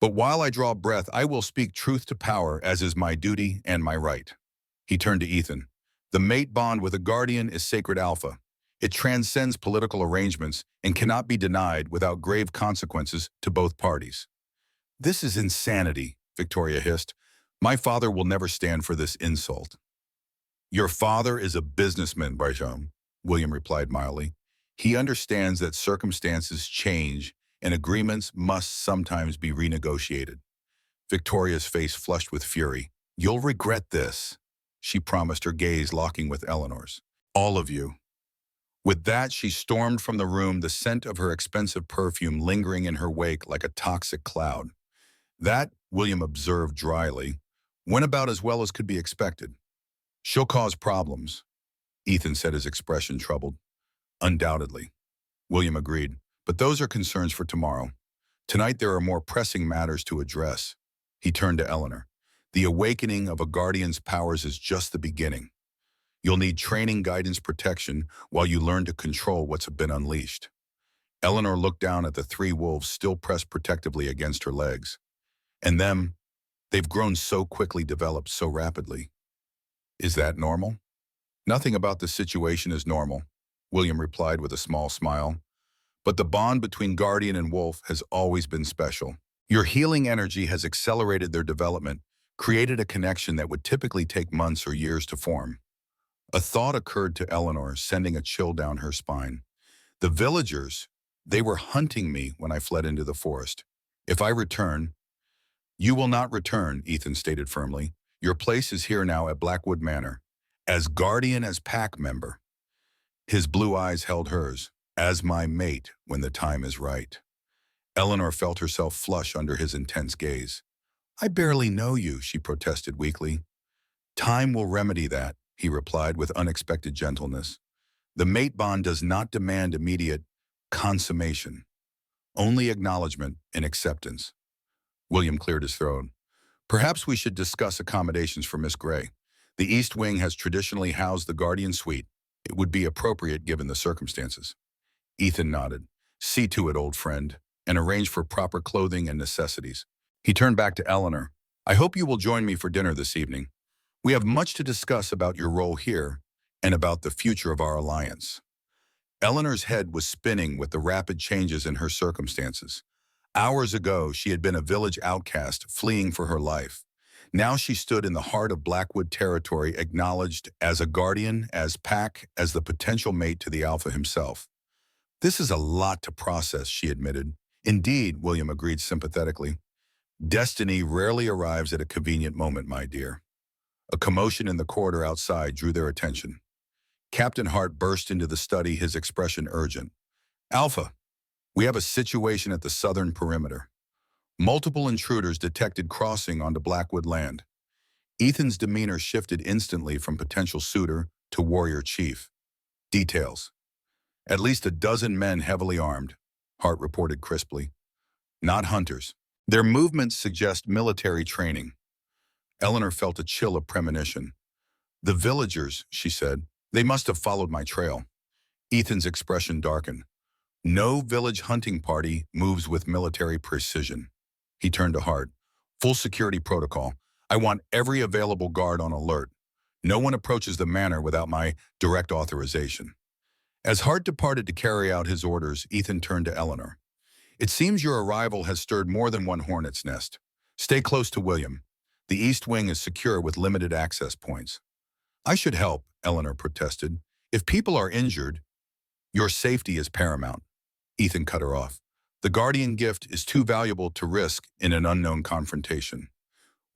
But while I draw breath, I will speak truth to power, as is my duty and my right." He turned to Ethan. "The mate bond with a guardian is sacred, Alpha. It transcends political arrangements and cannot be denied without grave consequences to both parties." "This is insanity," Victoria hissed. "My father will never stand for this insult." "Your father is a businessman, Brajon," William replied mildly. "He understands that circumstances change and agreements must sometimes be renegotiated." Victoria's face flushed with fury. "You'll regret this," she promised, her gaze locking with Eleanor's. "All of you." With that, she stormed from the room, the scent of her expensive perfume lingering in her wake like a toxic cloud. That, William observed dryly, went about as well as could be expected. "She'll cause problems," Ethan said, his expression troubled. "Undoubtedly," William agreed, "but those are concerns for tomorrow. Tonight there are more pressing matters to address." He turned to Eleanor. "The awakening of a guardian's powers is just the beginning. You'll need training, guidance, protection while you learn to control what's been unleashed." Eleanor looked down at the 3 wolves still pressed protectively against her legs. "And them, they've grown so quickly, developed so rapidly. Is that normal?" "Nothing about this situation is normal," William replied with a small smile. "But the bond between guardian and wolf has always been special. Your healing energy has accelerated their development, created a connection that would typically take months or years to form." A thought occurred to Eleanor, sending a chill down her spine. "The villagers, they were hunting me when I fled into the forest. If I return—" "You will not return," Ethan stated firmly. "Your place is here now at Blackwood Manor. As guardian, as pack member." His blue eyes held hers. "As my mate when the time is right." Eleanor felt herself flush under his intense gaze. "I barely know you," she protested weakly. "Time will remedy that," he replied with unexpected gentleness. "The mate bond does not demand immediate consummation, only acknowledgement and acceptance." William cleared his throat. "Perhaps we should discuss accommodations for Miss Grey. The East Wing has traditionally housed the Guardian Suite. It would be appropriate given the circumstances." Ethan nodded. "See to it, old friend, and arrange for proper clothing and necessities." He turned back to Eleanor. "I hope you will join me for dinner this evening. We have much to discuss about your role here and about the future of our alliance." Eleanor's head was spinning with the rapid changes in her circumstances. Hours ago, she had been a village outcast, fleeing for her life. Now she stood in the heart of Blackwood territory, acknowledged as a guardian, as pack, as the potential mate to the Alpha himself. "This is a lot to process," she admitted. "Indeed," William agreed sympathetically. Destiny rarely arrives at a convenient moment, my dear. A commotion in the corridor outside drew their attention. Captain Hart burst into the study, his expression urgent. Alpha, we have a situation at the southern perimeter. Multiple intruders detected crossing onto Blackwood land. Ethan's demeanor shifted instantly from potential suitor to warrior chief. Details. At least a dozen men heavily armed, Hart reported crisply. Not hunters. Their movements suggest military training. Eleanor felt a chill of premonition. The villagers, she said, they must have followed my trail. Ethan's expression darkened. No village hunting party moves with military precision. He turned to Hart. Full security protocol. I want every available guard on alert. No one approaches the manor without my direct authorization. As Hart departed to carry out his orders, Ethan turned to Eleanor. It seems your arrival has stirred more than one hornet's nest. Stay close to William. The East Wing is secure with limited access points. I should help, Eleanor protested. If people are injured, your safety is paramount. Ethan cut her off. The guardian gift is too valuable to risk in an unknown confrontation.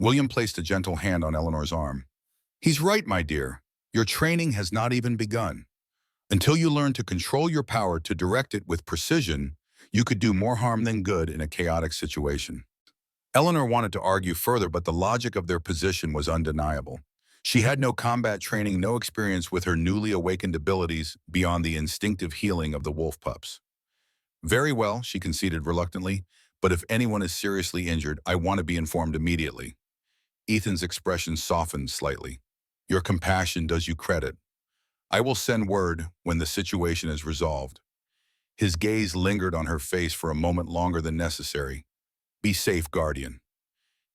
William placed a gentle hand on Eleanor's arm. He's right, my dear. Your training has not even begun. Until you learn to control your power to direct it with precision, you could do more harm than good in a chaotic situation. Eleanor wanted to argue further, but the logic of their position was undeniable. She had no combat training, no experience with her newly awakened abilities beyond the instinctive healing of the wolf pups. Very well, she conceded reluctantly, but if anyone is seriously injured, I want to be informed immediately. Ethan's expression softened slightly. Your compassion does you credit. I will send word when the situation is resolved. His gaze lingered on her face for a moment longer than necessary. Be safe, Guardian.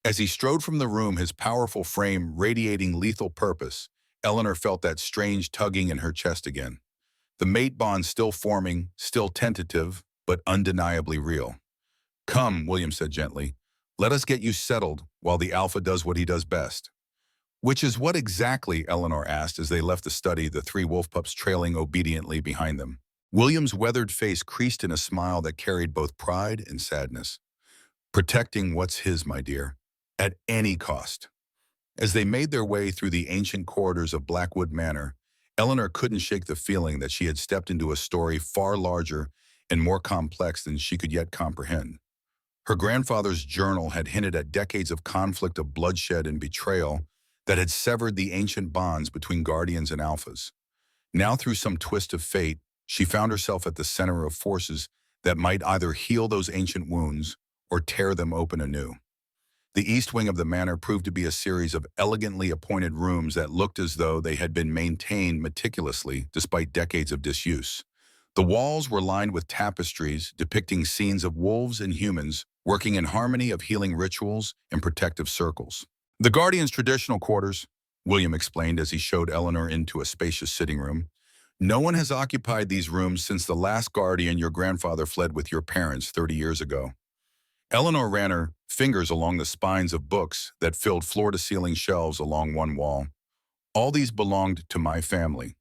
As he strode from the room, his powerful frame radiating lethal purpose, Eleanor felt that strange tugging in her chest again. The mate bond still forming, still tentative, but undeniably real. Come, William said gently. Let us get you settled while the Alpha does what he does best. Which is what exactly, Eleanor asked as they left the study, the three wolf pups trailing obediently behind them. William's weathered face creased in a smile that carried both pride and sadness. Protecting what's his, my dear, at any cost. As they made their way through the ancient corridors of Blackwood Manor, Eleanor couldn't shake the feeling that she had stepped into a story far larger and more complex than she could yet comprehend. Her grandfather's journal had hinted at decades of conflict, of bloodshed and betrayal that had severed the ancient bonds between guardians and alphas. Now, through some twist of fate, she found herself at the center of forces that might either heal those ancient wounds or tear them open anew. The east wing of the manor proved to be a series of elegantly appointed rooms that looked as though they had been maintained meticulously despite decades of disuse. The walls were lined with tapestries depicting scenes of wolves and humans working in harmony, of healing rituals and protective circles. The Guardian's traditional quarters, William explained as he showed Eleanor into a spacious sitting room. No one has occupied these rooms since the last Guardian your grandfather fled with your parents 30 years ago. Eleanor ran her fingers along the spines of books that filled floor-to-ceiling shelves along one wall. All these belonged to my family.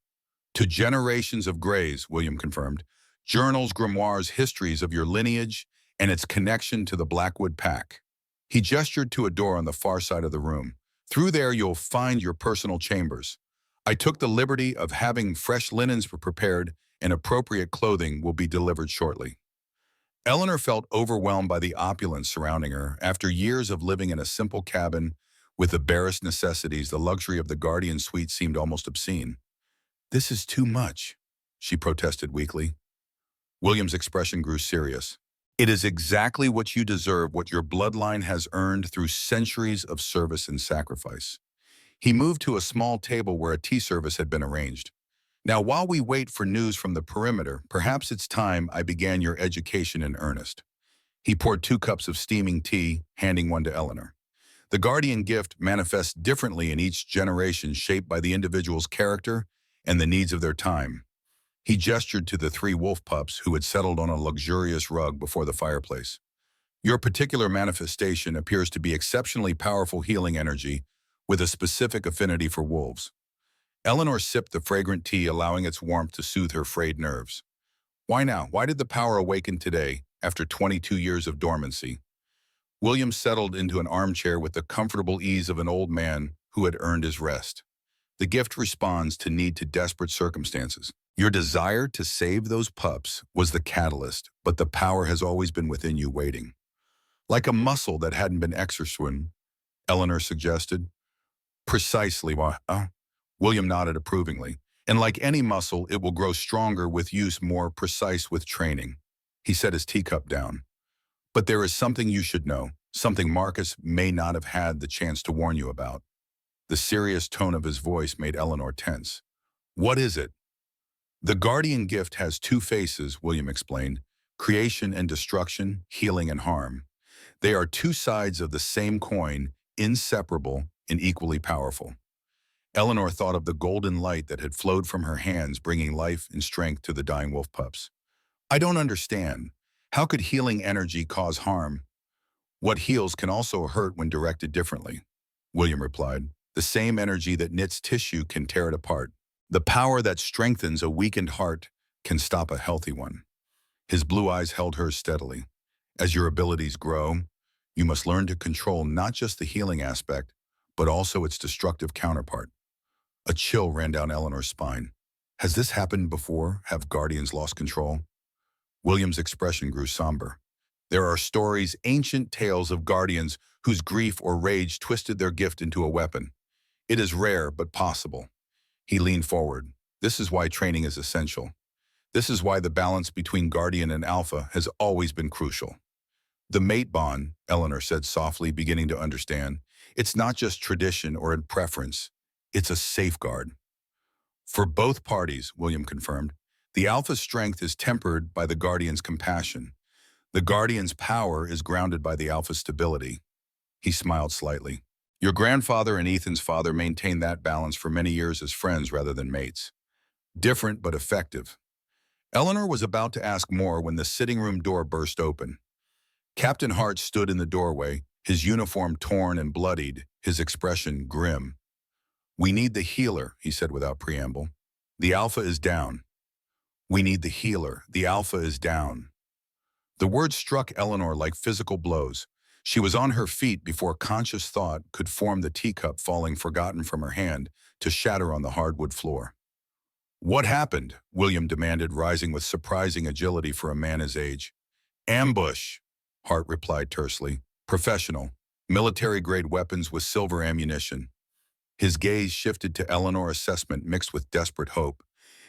To generations of Greys, William confirmed. Journals, grimoires, histories of your lineage and its connection to the Blackwood Pack. He gestured to a door on the far side of the room. Through there you'll find your personal chambers. I took the liberty of having fresh linens prepared and appropriate clothing will be delivered shortly. Eleanor felt overwhelmed by the opulence surrounding her. After years of living in a simple cabin with the barest necessities, the luxury of the Guardian suite seemed almost obscene. This is too much, she protested weakly. William's expression grew serious. It is exactly what you deserve, what your bloodline has earned through centuries of service and sacrifice. He moved to a small table where a tea service had been arranged. Now, while we wait for news from the perimeter, perhaps it's time I began your education in earnest. He poured 2 cups of steaming tea, handing one to Eleanor. The Guardian gift manifests differently in each generation, shaped by the individual's character and the needs of their time. He gestured to the 3 wolf pups who had settled on a luxurious rug before the fireplace. Your particular manifestation appears to be exceptionally powerful healing energy with a specific affinity for wolves. Eleanor sipped the fragrant tea, allowing its warmth to soothe her frayed nerves. Why now? Why did the power awaken today, after 22 years of dormancy? William settled into an armchair with the comfortable ease of an old man who had earned his rest. The gift responds to need to desperate circumstances. Your desire to save those pups was the catalyst, but the power has always been within you waiting. Like a muscle that hadn't been exercised, Eleanor suggested. Precisely, William nodded approvingly. And like any muscle, it will grow stronger with use, more precise with training. He set his teacup down. But there is something you should know, something Marcus may not have had the chance to warn you about. The serious tone of his voice made Eleanor tense. What is it? The guardian gift has two faces, William explained. Creation and destruction, healing and harm. They are two sides of the same coin, inseparable and equally powerful. Eleanor thought of the golden light that had flowed from her hands, bringing life and strength to the dying wolf pups. I don't understand. How could healing energy cause harm? What heals can also hurt when directed differently, William replied. The same energy that knits tissue can tear it apart. The power that strengthens a weakened heart can stop a healthy one. His blue eyes held hers steadily. As your abilities grow, you must learn to control not just the healing aspect, but also its destructive counterpart. A chill ran down Eleanor's spine. Has this happened before? Have guardians lost control? William's expression grew somber. There are stories, ancient tales of guardians whose grief or rage twisted their gift into a weapon. It is rare, but possible. He leaned forward. This is why training is essential. This is why the balance between guardian and alpha has always been crucial. The mate bond, Eleanor said softly, beginning to understand. It's not just tradition or a preference. It's a safeguard. For both parties, William confirmed, the alpha's strength is tempered by the guardian's compassion. The guardian's power is grounded by the alpha's stability. He smiled slightly. Your grandfather and Ethan's father maintained that balance for many years as friends rather than mates. Different but effective. Eleanor was about to ask more when the sitting room door burst open. Captain Hart stood in the doorway, his uniform torn and bloodied, his expression grim. We need the healer, he said without preamble. The alpha is down. We need the healer. The alpha is down. The words struck Eleanor like physical blows. She was on her feet before conscious thought could form, the teacup falling forgotten from her hand to shatter on the hardwood floor. What happened? William demanded, rising with surprising agility for a man his age. Ambush, Hart replied tersely. Professional, military-grade weapons with silver ammunition. His gaze shifted to Eleanor, assessment mixed with desperate hope.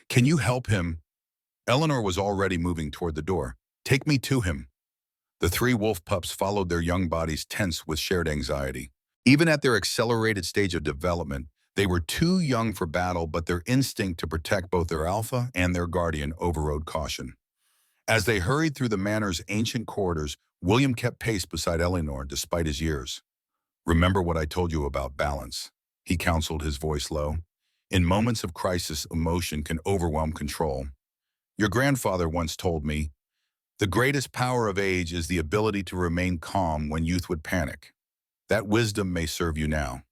Can you help him? Eleanor was already moving toward the door. Take me to him. The three wolf pups followed, their young bodies tense with shared anxiety. Even at their accelerated stage of development, they were too young for battle, but their instinct to protect both their alpha and their guardian overrode caution. As they hurried through the manor's ancient corridors, William kept pace beside Eleanor despite his years. Remember what I told you about balance, he counseled, his voice low. In moments of crisis, emotion can overwhelm control. Your grandfather once told me, the greatest power of age is the ability to remain calm when youth would panic. That wisdom may serve you now.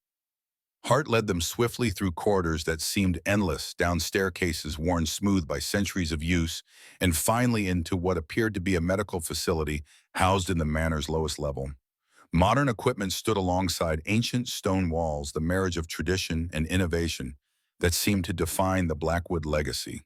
Hart led them swiftly through corridors that seemed endless, down staircases worn smooth by centuries of use, and finally into what appeared to be a medical facility housed in the manor's lowest level. Modern equipment stood alongside ancient stone walls, the marriage of tradition and innovation that seemed to define the Blackwood legacy.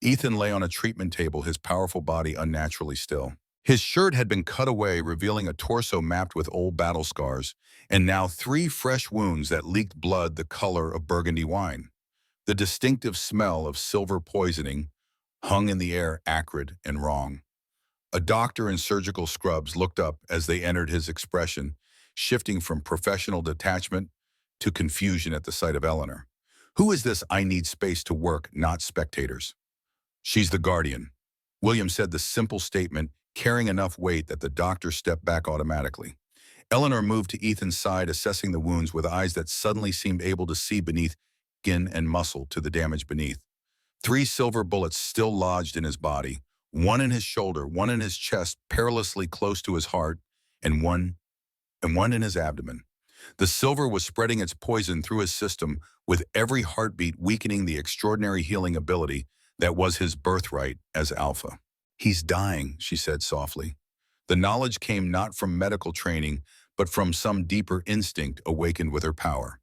Ethan lay on a treatment table, his powerful body unnaturally still. His shirt had been cut away, revealing a torso mapped with old battle scars, and now 3 fresh wounds that leaked blood the color of burgundy wine. The distinctive smell of silver poisoning hung in the air, acrid and wrong. A doctor in surgical scrubs looked up as they entered, his expression shifting from professional detachment to confusion at the sight of Eleanor. Who is this? I need space to work, not spectators. She's the guardian. William said the simple statement, carrying enough weight that the doctor stepped back automatically. Eleanor moved to Ethan's side, assessing the wounds with eyes that suddenly seemed able to see beneath skin and muscle to the damage beneath. 3 silver bullets still lodged in his body, one in his shoulder, one in his chest, perilously close to his heart, and one in his abdomen. The silver was spreading its poison through his system, with every heartbeat weakening the extraordinary healing ability that was his birthright as Alpha. He's dying, she said softly. The knowledge came not from medical training, but from some deeper instinct awakened with her power.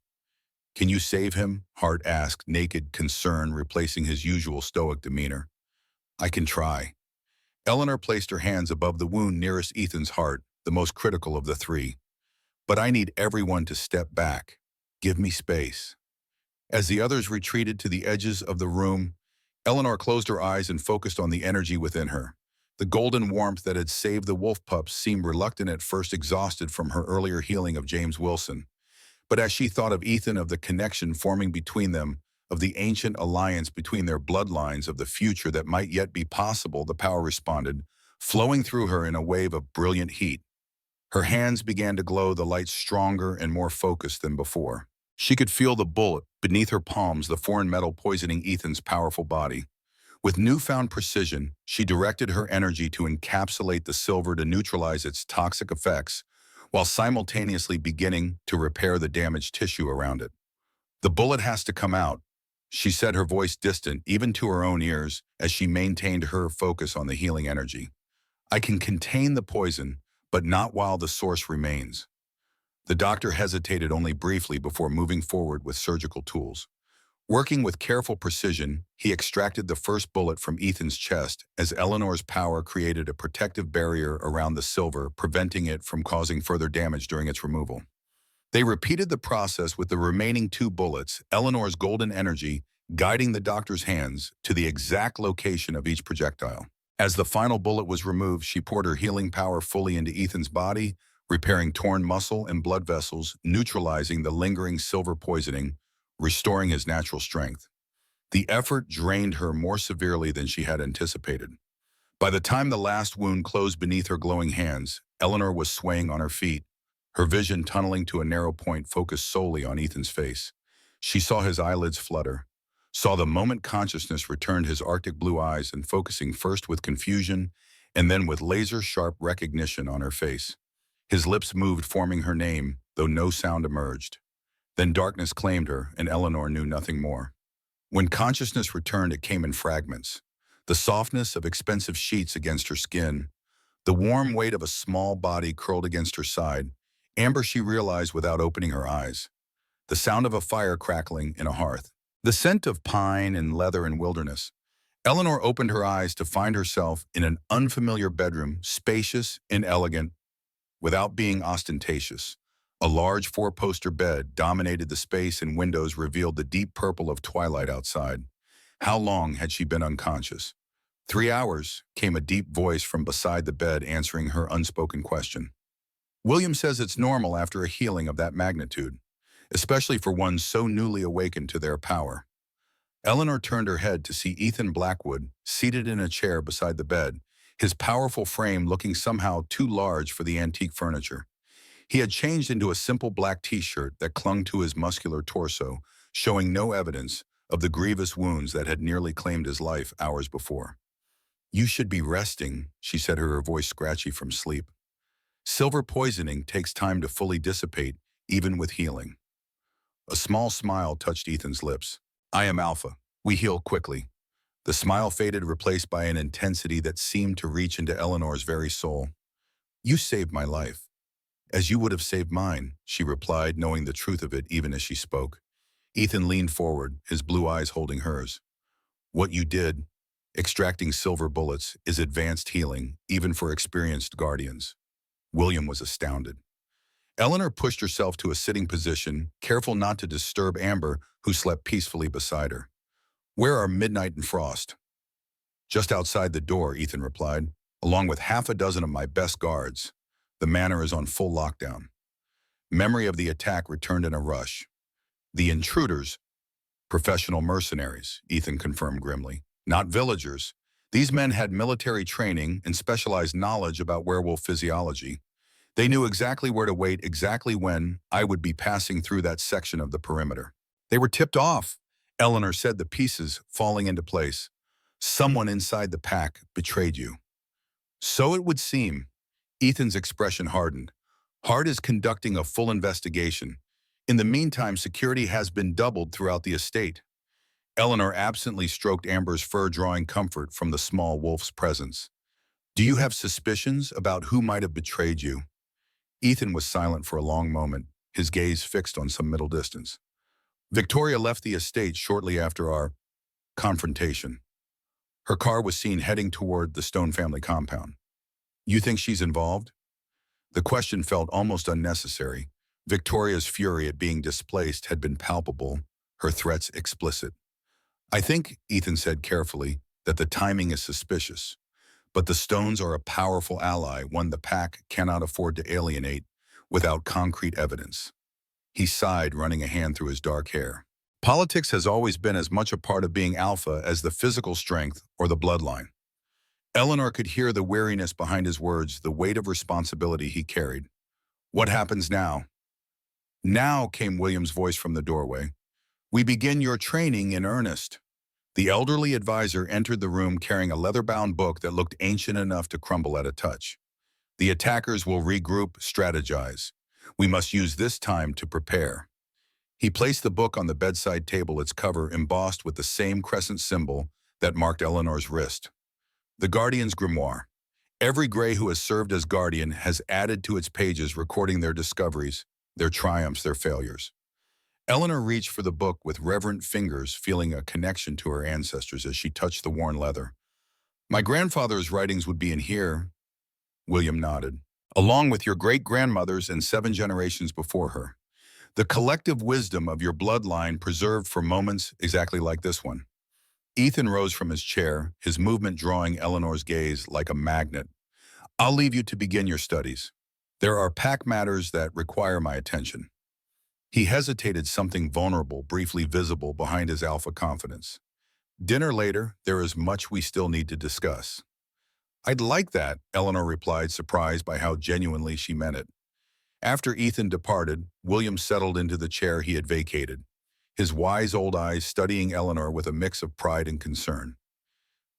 "Can you save him?" Hart asked, naked concern replacing his usual stoic demeanor. "I can try." Eleanor placed her hands above the wound nearest Ethan's heart, the most critical of the three. "But I need everyone to step back. Give me space." As the others retreated to the edges of the room, Eleanor closed her eyes and focused on the energy within her. The golden warmth that had saved the wolf pups seemed reluctant at first, exhausted from her earlier healing of James Wilson. But as she thought of Ethan, of the connection forming between them, of the ancient alliance between their bloodlines, of the future that might yet be possible, the power responded, flowing through her in a wave of brilliant heat. Her hands began to glow, the light stronger and more focused than before. She could feel the bullet beneath her palms, the foreign metal poisoning Ethan's powerful body. With newfound precision, she directed her energy to encapsulate the silver to neutralize its toxic effects, while simultaneously beginning to repair the damaged tissue around it. "The bullet has to come out," she said, her voice distant, even to her own ears, as she maintained her focus on the healing energy. "I can contain the poison, but not while the source remains." The doctor hesitated only briefly before moving forward with surgical tools. Working with careful precision, he extracted the first bullet from Ethan's chest as Eleanor's power created a protective barrier around the silver, preventing it from causing further damage during its removal. They repeated the process with the remaining two bullets, Eleanor's golden energy guiding the doctor's hands to the exact location of each projectile. As the final bullet was removed, she poured her healing power fully into Ethan's body, repairing torn muscle and blood vessels, neutralizing the lingering silver poisoning, restoring his natural strength. The effort drained her more severely than she had anticipated. By the time the last wound closed beneath her glowing hands, Eleanor was swaying on her feet, her vision tunneling to a narrow point focused solely on Ethan's face. She saw his eyelids flutter, saw the moment consciousness returned his arctic blue eyes, and focusing first with confusion and then with laser-sharp recognition on her face. His lips moved, forming her name, though no sound emerged. Then darkness claimed her, and Eleanor knew nothing more. When consciousness returned, it came in fragments. The softness of expensive sheets against her skin, the warm weight of a small body curled against her side, amber she realized without opening her eyes. The sound of a fire crackling in a hearth. The scent of pine and leather and wilderness. Eleanor opened her eyes to find herself in an unfamiliar bedroom, spacious and elegant, without being ostentatious. A large four-poster bed dominated the space, and windows revealed the deep purple of twilight outside. How long had she been unconscious? 3 hours, came a deep voice from beside the bed, answering her unspoken question. "William says it's normal after a healing of that magnitude, especially for one so newly awakened to their power." Eleanor turned her head to see Ethan Blackwood seated in a chair beside the bed, his powerful frame looking somehow too large for the antique furniture. He had changed into a simple black t-shirt that clung to his muscular torso, showing no evidence of the grievous wounds that had nearly claimed his life hours before. "You should be resting," she said, her voice scratchy from sleep. "Silver poisoning takes time to fully dissipate, even with healing." A small smile touched Ethan's lips. "I am Alpha. We heal quickly." The smile faded, replaced by an intensity that seemed to reach into Eleanor's very soul. "You saved my life, as you would have saved mine," she replied, knowing the truth of it even as she spoke. Ethan leaned forward, his blue eyes holding hers. "What you did, extracting silver bullets, is advanced healing, even for experienced guardians." William was astounded. Eleanor pushed herself to a sitting position, careful not to disturb Amber, who slept peacefully beside her. "Where are Midnight and Frost?" "Just outside the door," Ethan replied, "along with half a dozen of my best guards. The manor is on full lockdown." Memory of the attack returned in a rush. "The intruders, professional mercenaries," Ethan confirmed grimly. "Not villagers. These men had military training and specialized knowledge about werewolf physiology. They knew exactly where to wait, exactly when I would be passing through that section of the perimeter. They were tipped off," Eleanor said, the pieces falling into place. "Someone inside the pack betrayed you." "So it would seem." Ethan's expression hardened. "Hart is conducting a full investigation. In the meantime, security has been doubled throughout the estate." Eleanor absently stroked Amber's fur, drawing comfort from the small wolf's presence. Do you have suspicions about who might have betrayed you? Ethan was silent for a long moment, his gaze fixed on some middle distance. Victoria left the estate shortly after our confrontation. Her car was seen heading toward the Stone family compound. You think she's involved? The question felt almost unnecessary. Victoria's fury at being displaced had been palpable, her threats explicit. I think, Ethan said carefully, that the timing is suspicious. But the Stones are a powerful ally, one the pack cannot afford to alienate without concrete evidence. He sighed, running a hand through his dark hair. Politics has always been as much a part of being alpha as the physical strength or the bloodline. Eleanor could hear the weariness behind his words, the weight of responsibility he carried. What happens now? Now, came William's voice from the doorway. We begin your training in earnest. The elderly advisor entered the room carrying a leather-bound book that looked ancient enough to crumble at a touch. The attackers will regroup, strategize. We must use this time to prepare. He placed the book on the bedside table, its cover embossed with the same crescent symbol that marked Eleanor's wrist. The Guardian's Grimoire. Every Grey who has served as Guardian has added to its pages, recording their discoveries, their triumphs, their failures. Eleanor reached for the book with reverent fingers, feeling a connection to her ancestors as she touched the worn leather. My grandfather's writings would be in here, William nodded, along with your great-grandmother's and 7 generations before her. The collective wisdom of your bloodline preserved for moments exactly like this one. Ethan rose from his chair, his movement drawing Eleanor's gaze like a magnet. I'll leave you to begin your studies. There are pack matters that require my attention. He hesitated, something vulnerable, briefly visible behind his alpha confidence. Dinner later, there is much we still need to discuss. I'd like that, Eleanor replied, surprised by how genuinely she meant it. After Ethan departed, William settled into the chair he had vacated, his wise old eyes studying Eleanor with a mix of pride and concern.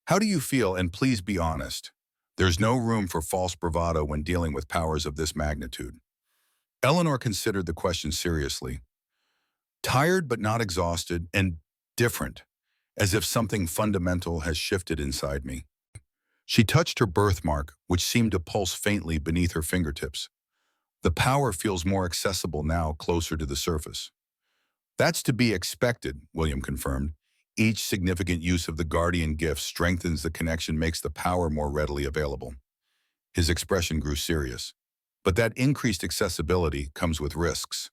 How do you feel, and please be honest? There's no room for false bravado when dealing with powers of this magnitude. Eleanor considered the question seriously. Tired but not exhausted, and different, as if something fundamental has shifted inside me. She touched her birthmark, which seemed to pulse faintly beneath her fingertips. The power feels more accessible now, closer to the surface. That's to be expected, William confirmed. Each significant use of the Guardian gift strengthens the connection, makes the power more readily available. His expression grew serious. But that increased accessibility comes with risks.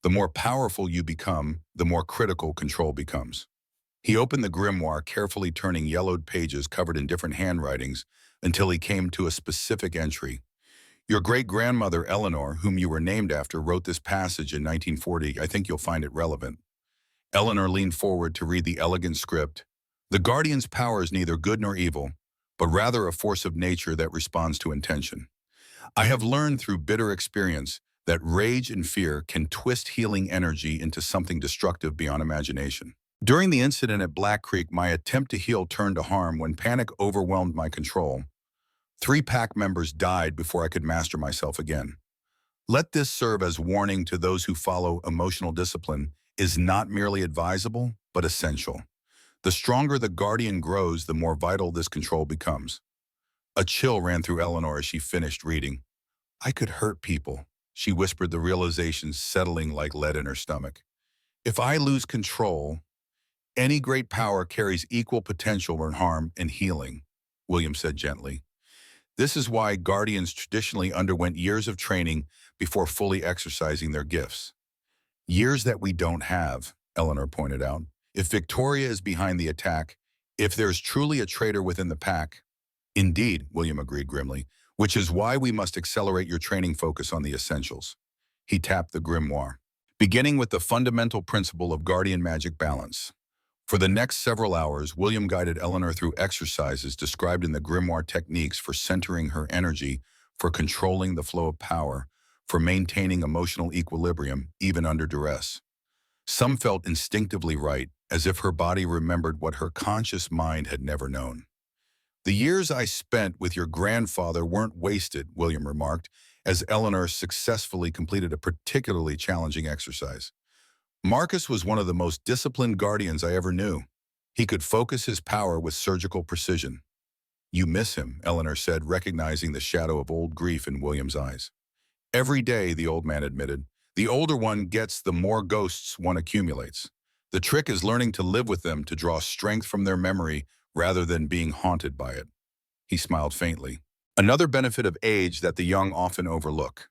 The more powerful you become, the more critical control becomes. He opened the grimoire, carefully turning yellowed pages covered in different handwritings until he came to a specific entry. Your great-grandmother, Eleanor, whom you were named after, wrote this passage in 1940. I think you'll find it relevant. Eleanor leaned forward to read the elegant script. The Guardian's power is neither good nor evil, but rather a force of nature that responds to intention. I have learned through bitter experience that rage and fear can twist healing energy into something destructive beyond imagination. During the incident at Black Creek, my attempt to heal turned to harm when panic overwhelmed my control. 3 pack members died before I could master myself again. Let this serve as warning to those who follow. Emotional discipline is not merely advisable, but essential. The stronger the Guardian grows, the more vital this control becomes. A chill ran through Eleanor as she finished reading. I could hurt people, she whispered, the realization settling like lead in her stomach. If I lose control, any great power carries equal potential for harm and healing, William said gently. This is why Guardians traditionally underwent years of training before fully exercising their gifts. Years that we don't have, Eleanor pointed out. If Victoria is behind the attack, if there's truly a traitor within the pack. Indeed, William agreed grimly, which is why we must accelerate your training, focus on the essentials. He tapped the grimoire, beginning with the fundamental principle of Guardian magic balance. For the next several hours, William guided Eleanor through exercises described in the grimoire, techniques for centering her energy, for controlling the flow of power, for maintaining emotional equilibrium, even under duress. Some felt instinctively right, as if her body remembered what her conscious mind had never known. The years I spent with your grandfather weren't wasted, William remarked, as Eleanor successfully completed a particularly challenging exercise. Marcus was one of the most disciplined Guardians I ever knew. He could focus his power with surgical precision. You miss him, Eleanor said, recognizing the shadow of old grief in William's eyes. Every day, the old man admitted. The older one gets, the more ghosts one accumulates. The trick is learning to live with them, to draw strength from their memory rather than being haunted by it. He smiled faintly. Another benefit of age that the young often overlook.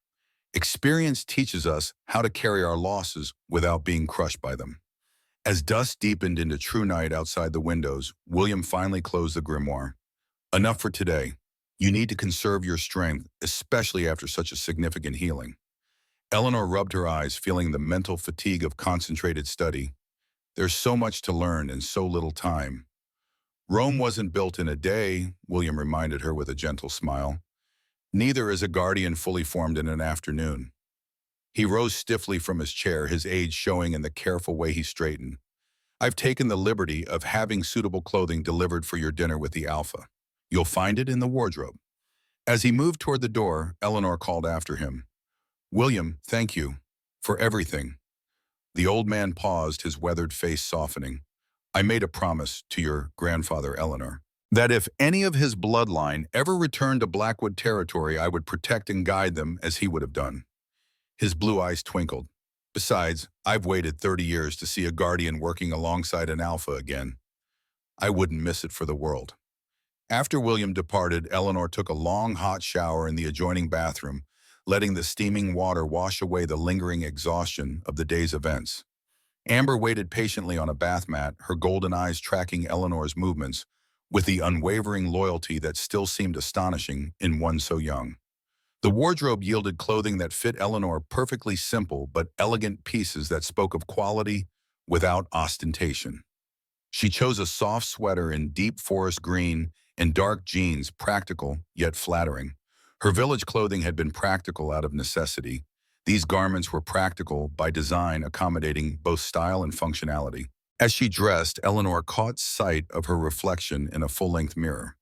Experience teaches us how to carry our losses without being crushed by them. As dusk deepened into true night outside the windows, William finally closed the grimoire. Enough for today. You need to conserve your strength, especially after such a significant healing. Eleanor rubbed her eyes, feeling the mental fatigue of concentrated study. There's so much to learn and so little time. Rome wasn't built in a day, William reminded her with a gentle smile. Neither is a guardian fully formed in an afternoon. He rose stiffly from his chair, his age showing in the careful way he straightened. I've taken the liberty of having suitable clothing delivered for your dinner with the Alpha. You'll find it in the wardrobe. As he moved toward the door, Eleanor called after him. William, thank you for everything. The old man paused, his weathered face softening. I made a promise to your grandfather, Eleanor, that if any of his bloodline ever returned to Blackwood territory, I would protect and guide them as he would have done. His blue eyes twinkled. Besides, I've waited 30 years to see a guardian working alongside an alpha again. I wouldn't miss it for the world. After William departed, Eleanor took a long, hot shower in the adjoining bathroom, letting the steaming water wash away the lingering exhaustion of the day's events. Amber waited patiently on a bath mat, her golden eyes tracking Eleanor's movements with the unwavering loyalty that still seemed astonishing in one so young. The wardrobe yielded clothing that fit Eleanor, perfectly simple but elegant pieces that spoke of quality without ostentation. She chose a soft sweater in deep forest green and dark jeans, practical yet flattering. Her village clothing had been practical out of necessity. These garments were practical by design, accommodating both style and functionality. As she dressed, Eleanor caught sight of her reflection in a full-length mirror.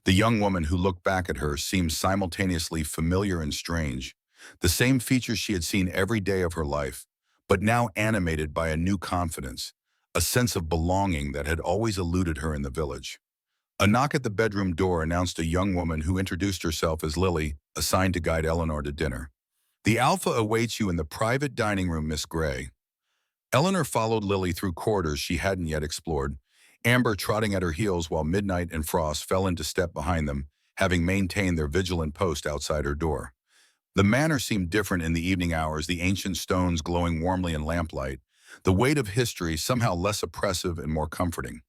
The young woman who looked back at her seemed simultaneously familiar and strange, the same features she had seen every day of her life, but now animated by a new confidence, a sense of belonging that had always eluded her in the village. A knock at the bedroom door announced a young woman who introduced herself as Lily, assigned to guide Eleanor to dinner. The Alpha awaits you in the private dining room, Miss Grey. Eleanor followed Lily through corridors she hadn't yet explored, Amber trotting at her heels while Midnight and Frost fell into step behind them, having maintained their vigilant post outside her door. The manor seemed different in the evening hours, the ancient stones glowing warmly in lamplight, the weight of history somehow less oppressive and more comforting.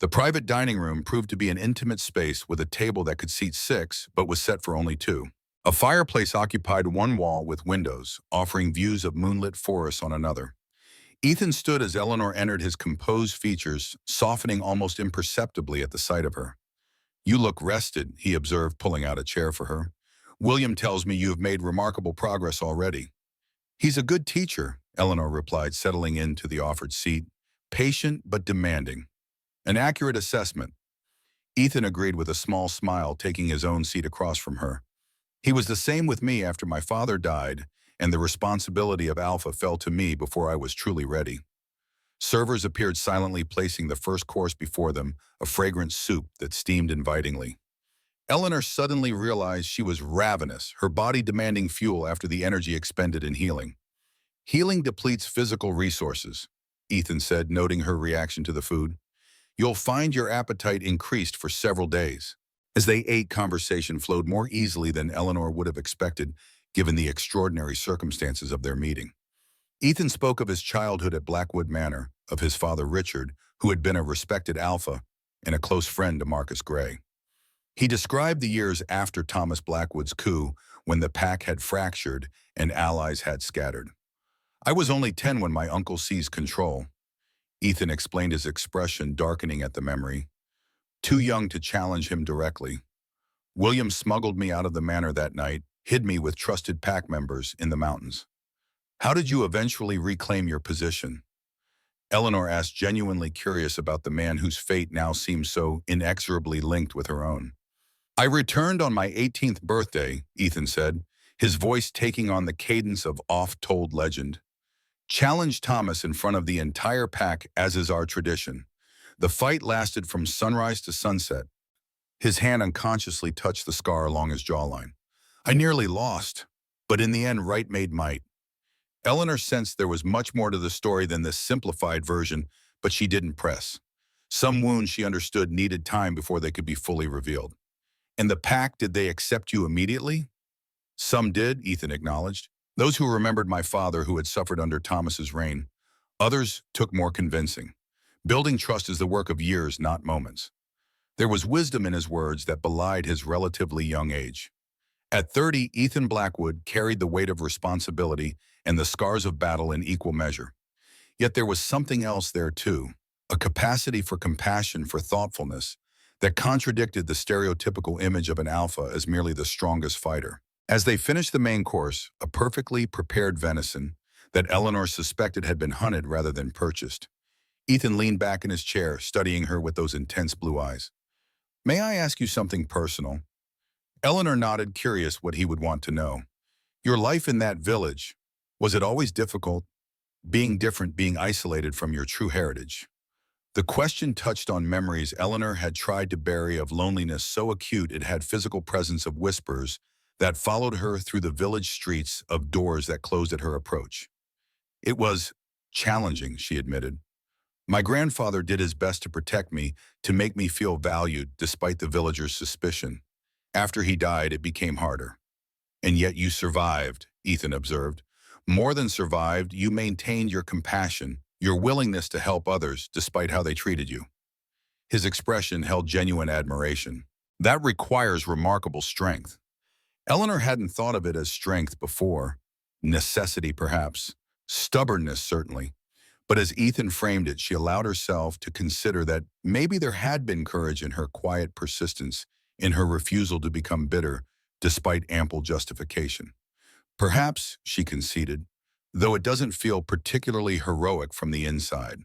The private dining room proved to be an intimate space with a table that could seat 6 but was set for only 2. A fireplace occupied one wall with windows, offering views of moonlit forests on another. Ethan stood as Eleanor entered, his composed features softening almost imperceptibly at the sight of her. You look rested, he observed, pulling out a chair for her. William tells me you have made remarkable progress already. He's a good teacher, Eleanor replied, settling into the offered seat. Patient but demanding. An accurate assessment. Ethan agreed with a small smile, taking his own seat across from her. He was the same with me after my father died, and the responsibility of Alpha fell to me before I was truly ready. Servers appeared silently, placing the first course before them, a fragrant soup that steamed invitingly. Eleanor suddenly realized she was ravenous, her body demanding fuel after the energy expended in healing. Healing depletes physical resources, Ethan said, noting her reaction to the food. You'll find your appetite increased for several days. As they ate, conversation flowed more easily than Eleanor would have expected, given the extraordinary circumstances of their meeting. Ethan spoke of his childhood at Blackwood Manor, of his father Richard, who had been a respected alpha and a close friend to Marcus Grey. He described the years after Thomas Blackwood's coup, when the pack had fractured and allies had scattered. I was only 10 when my uncle seized control. Ethan explained, his expression darkening at the memory. Too young to challenge him directly. William smuggled me out of the manor that night, hid me with trusted pack members in the mountains. How did you eventually reclaim your position? Eleanor asked, genuinely curious about the man whose fate now seemed so inexorably linked with her own. I returned on my 18th birthday, Ethan said, his voice taking on the cadence of oft-told legend. Challenged Thomas in front of the entire pack, as is our tradition. The fight lasted from sunrise to sunset. His hand unconsciously touched the scar along his jawline. I nearly lost, but in the end, right made might. Eleanor sensed there was much more to the story than this simplified version, but she didn't press. Some wounds she understood needed time before they could be fully revealed. In the pack, did they accept you immediately? Some did, Ethan acknowledged. Those who remembered my father who had suffered under Thomas's reign. Others took more convincing. Building trust is the work of years, not moments. There was wisdom in his words that belied his relatively young age. At 30, Ethan Blackwood carried the weight of responsibility and the scars of battle in equal measure. Yet there was something else there too, a capacity for compassion, for thoughtfulness, that contradicted the stereotypical image of an alpha as merely the strongest fighter. As they finished the main course, a perfectly prepared venison that Eleanor suspected had been hunted rather than purchased, Ethan leaned back in his chair, studying her with those intense blue eyes. May I ask you something personal? Eleanor nodded, curious what he would want to know. Your life in that village, was it always difficult? Being different, being isolated from your true heritage. The question touched on memories Eleanor had tried to bury of loneliness so acute it had physical presence of whispers that followed her through the village streets, of doors that closed at her approach. It was challenging, she admitted. My grandfather did his best to protect me, to make me feel valued despite the villagers' suspicion. After he died, it became harder. And yet you survived, Ethan observed. More than survived, you maintained your compassion, your willingness to help others despite how they treated you. His expression held genuine admiration. That requires remarkable strength. Eleanor hadn't thought of it as strength before. Necessity, perhaps. Stubbornness, certainly. But as Ethan framed it, she allowed herself to consider that maybe there had been courage in her quiet persistence, in her refusal to become bitter, despite ample justification. Perhaps, she conceded, though it doesn't feel particularly heroic from the inside.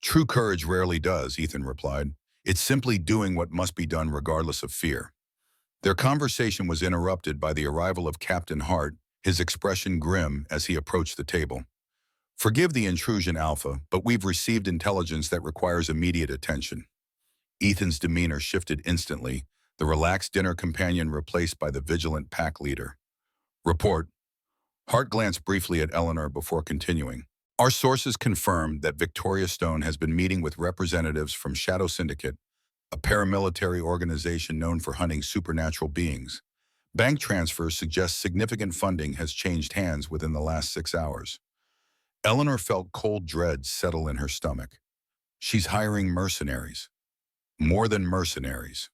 True courage rarely does, Ethan replied. It's simply doing what must be done regardless of fear. Their conversation was interrupted by the arrival of Captain Hart, his expression grim as he approached the table. Forgive the intrusion, Alpha, but we've received intelligence that requires immediate attention. Ethan's demeanor shifted instantly, the relaxed dinner companion replaced by the vigilant pack leader. Report. Hart glanced briefly at Eleanor before continuing. Our sources confirm that Victoria Stone has been meeting with representatives from Shadow Syndicate, a paramilitary organization known for hunting supernatural beings. Bank transfers suggest significant funding has changed hands within the last 6 hours. Eleanor felt cold dread settle in her stomach. She's hiring mercenaries. More than mercenaries,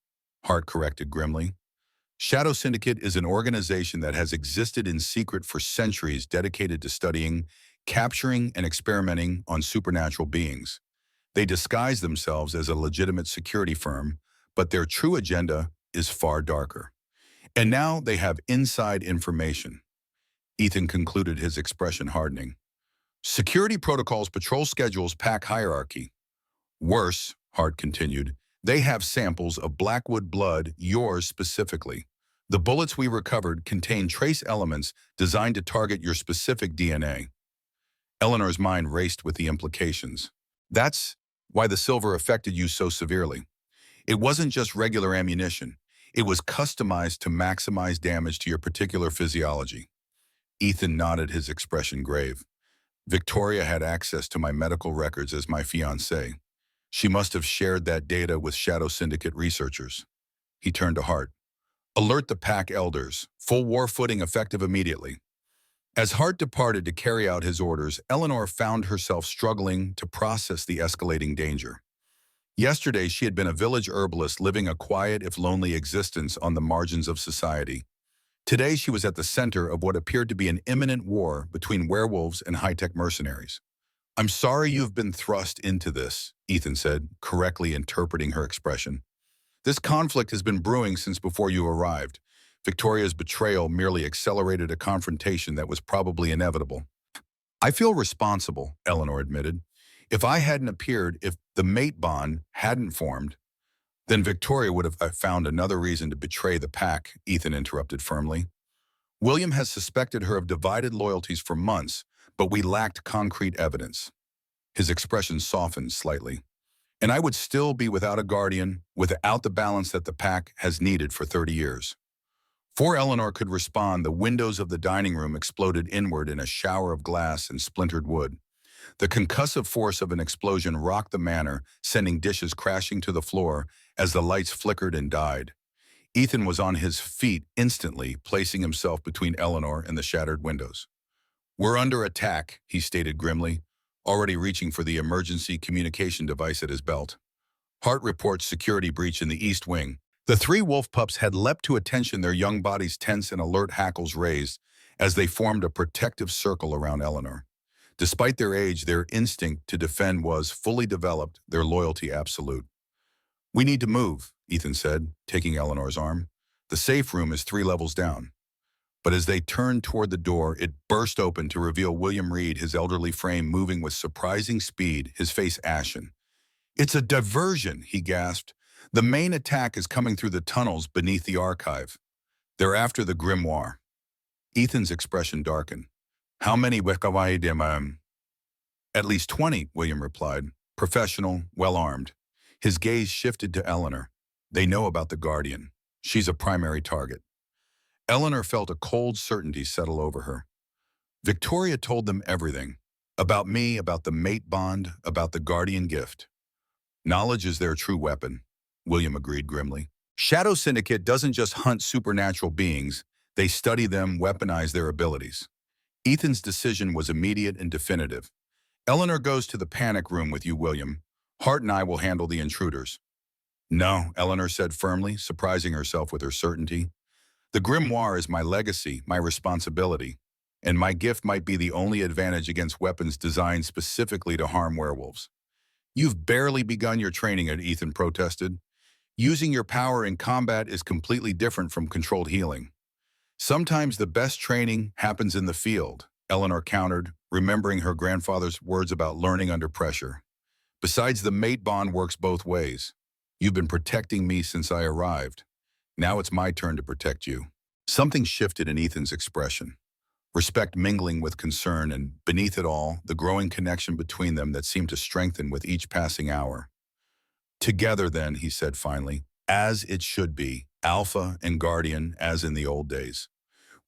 Hart corrected grimly. Shadow Syndicate is an organization that has existed in secret for centuries, dedicated to studying, capturing, and experimenting on supernatural beings. They disguise themselves as a legitimate security firm, but their true agenda is far darker. And now they have inside information. Ethan concluded, his expression hardening. Security protocols, patrol schedules, pack hierarchy. Worse, Hart continued, they have samples of Blackwood blood, yours specifically. The bullets we recovered contain trace elements designed to target your specific DNA. Eleanor's mind raced with the implications. That's why the silver affected you so severely. It wasn't just regular ammunition. It was customized to maximize damage to your particular physiology. Ethan nodded, his expression grave. Victoria had access to my medical records as my fiancée. She must have shared that data with Shadow Syndicate researchers. He turned to Hart. Alert the pack elders. Full war footing effective immediately. As Hart departed to carry out his orders, Eleanor found herself struggling to process the escalating danger. Yesterday, she had been a village herbalist living a quiet, if lonely existence on the margins of society. Today, she was at the center of what appeared to be an imminent war between werewolves and high-tech mercenaries. I'm sorry you've been thrust into this, Ethan said, correctly interpreting her expression. This conflict has been brewing since before you arrived. Victoria's betrayal merely accelerated a confrontation that was probably inevitable. I feel responsible, Eleanor admitted. If I hadn't appeared, if the mate bond hadn't formed, then Victoria would have found another reason to betray the pack, Ethan interrupted firmly. William has suspected her of divided loyalties for months, but we lacked concrete evidence. His expression softened slightly. And I would still be without a guardian, without the balance that the pack has needed for 30 years. Before Eleanor could respond, the windows of the dining room exploded inward in a shower of glass and splintered wood. The concussive force of an explosion rocked the manor, sending dishes crashing to the floor as the lights flickered and died. Ethan was on his feet instantly, placing himself between Eleanor and the shattered windows. "We're under attack," he stated grimly, already reaching for the emergency communication device at his belt. Hart reports security breach in the east wing. The three wolf pups had leapt to attention, their young bodies tense and alert, hackles raised as they formed a protective circle around Eleanor. Despite their age, their instinct to defend was fully developed, their loyalty absolute. "We need to move," Ethan said, taking Eleanor's arm. "The safe room is 3 levels down." But as they turned toward the door, it burst open to reveal William Reed, his elderly frame moving with surprising speed, his face ashen. "It's a diversion," he gasped. "The main attack is coming through the tunnels beneath the archive. They're after the grimoire." Ethan's expression darkened. "How many wekawai?" "At least 20, William replied, professional, well-armed." His gaze shifted to Eleanor. "They know about the Guardian. She's a primary target." Eleanor felt a cold certainty settle over her. "Victoria told them everything. About me, about the mate bond, about the Guardian gift." "Knowledge is their true weapon," William agreed grimly. "Shadow Syndicate doesn't just hunt supernatural beings, they study them, weaponize their abilities." Ethan's decision was immediate and definitive. "Eleanor goes to the panic room with you, William. Hart and I will handle the intruders." "No," Eleanor said firmly, surprising herself with her certainty. "The grimoire is my legacy, my responsibility, and my gift might be the only advantage against weapons designed specifically to harm werewolves." "You've barely begun your training," Ethan protested. "Using your power in combat is completely different from controlled healing." "Sometimes the best training happens in the field," Eleanor countered, remembering her grandfather's words about learning under pressure. "Besides, the mate bond works both ways. You've been protecting me since I arrived. Now it's my turn to protect you." Something shifted in Ethan's expression. Respect mingling with concern, and beneath it all, the growing connection between them that seemed to strengthen with each passing hour. "Together then," he said finally, "as it should be, Alpha and Guardian, as in the old days."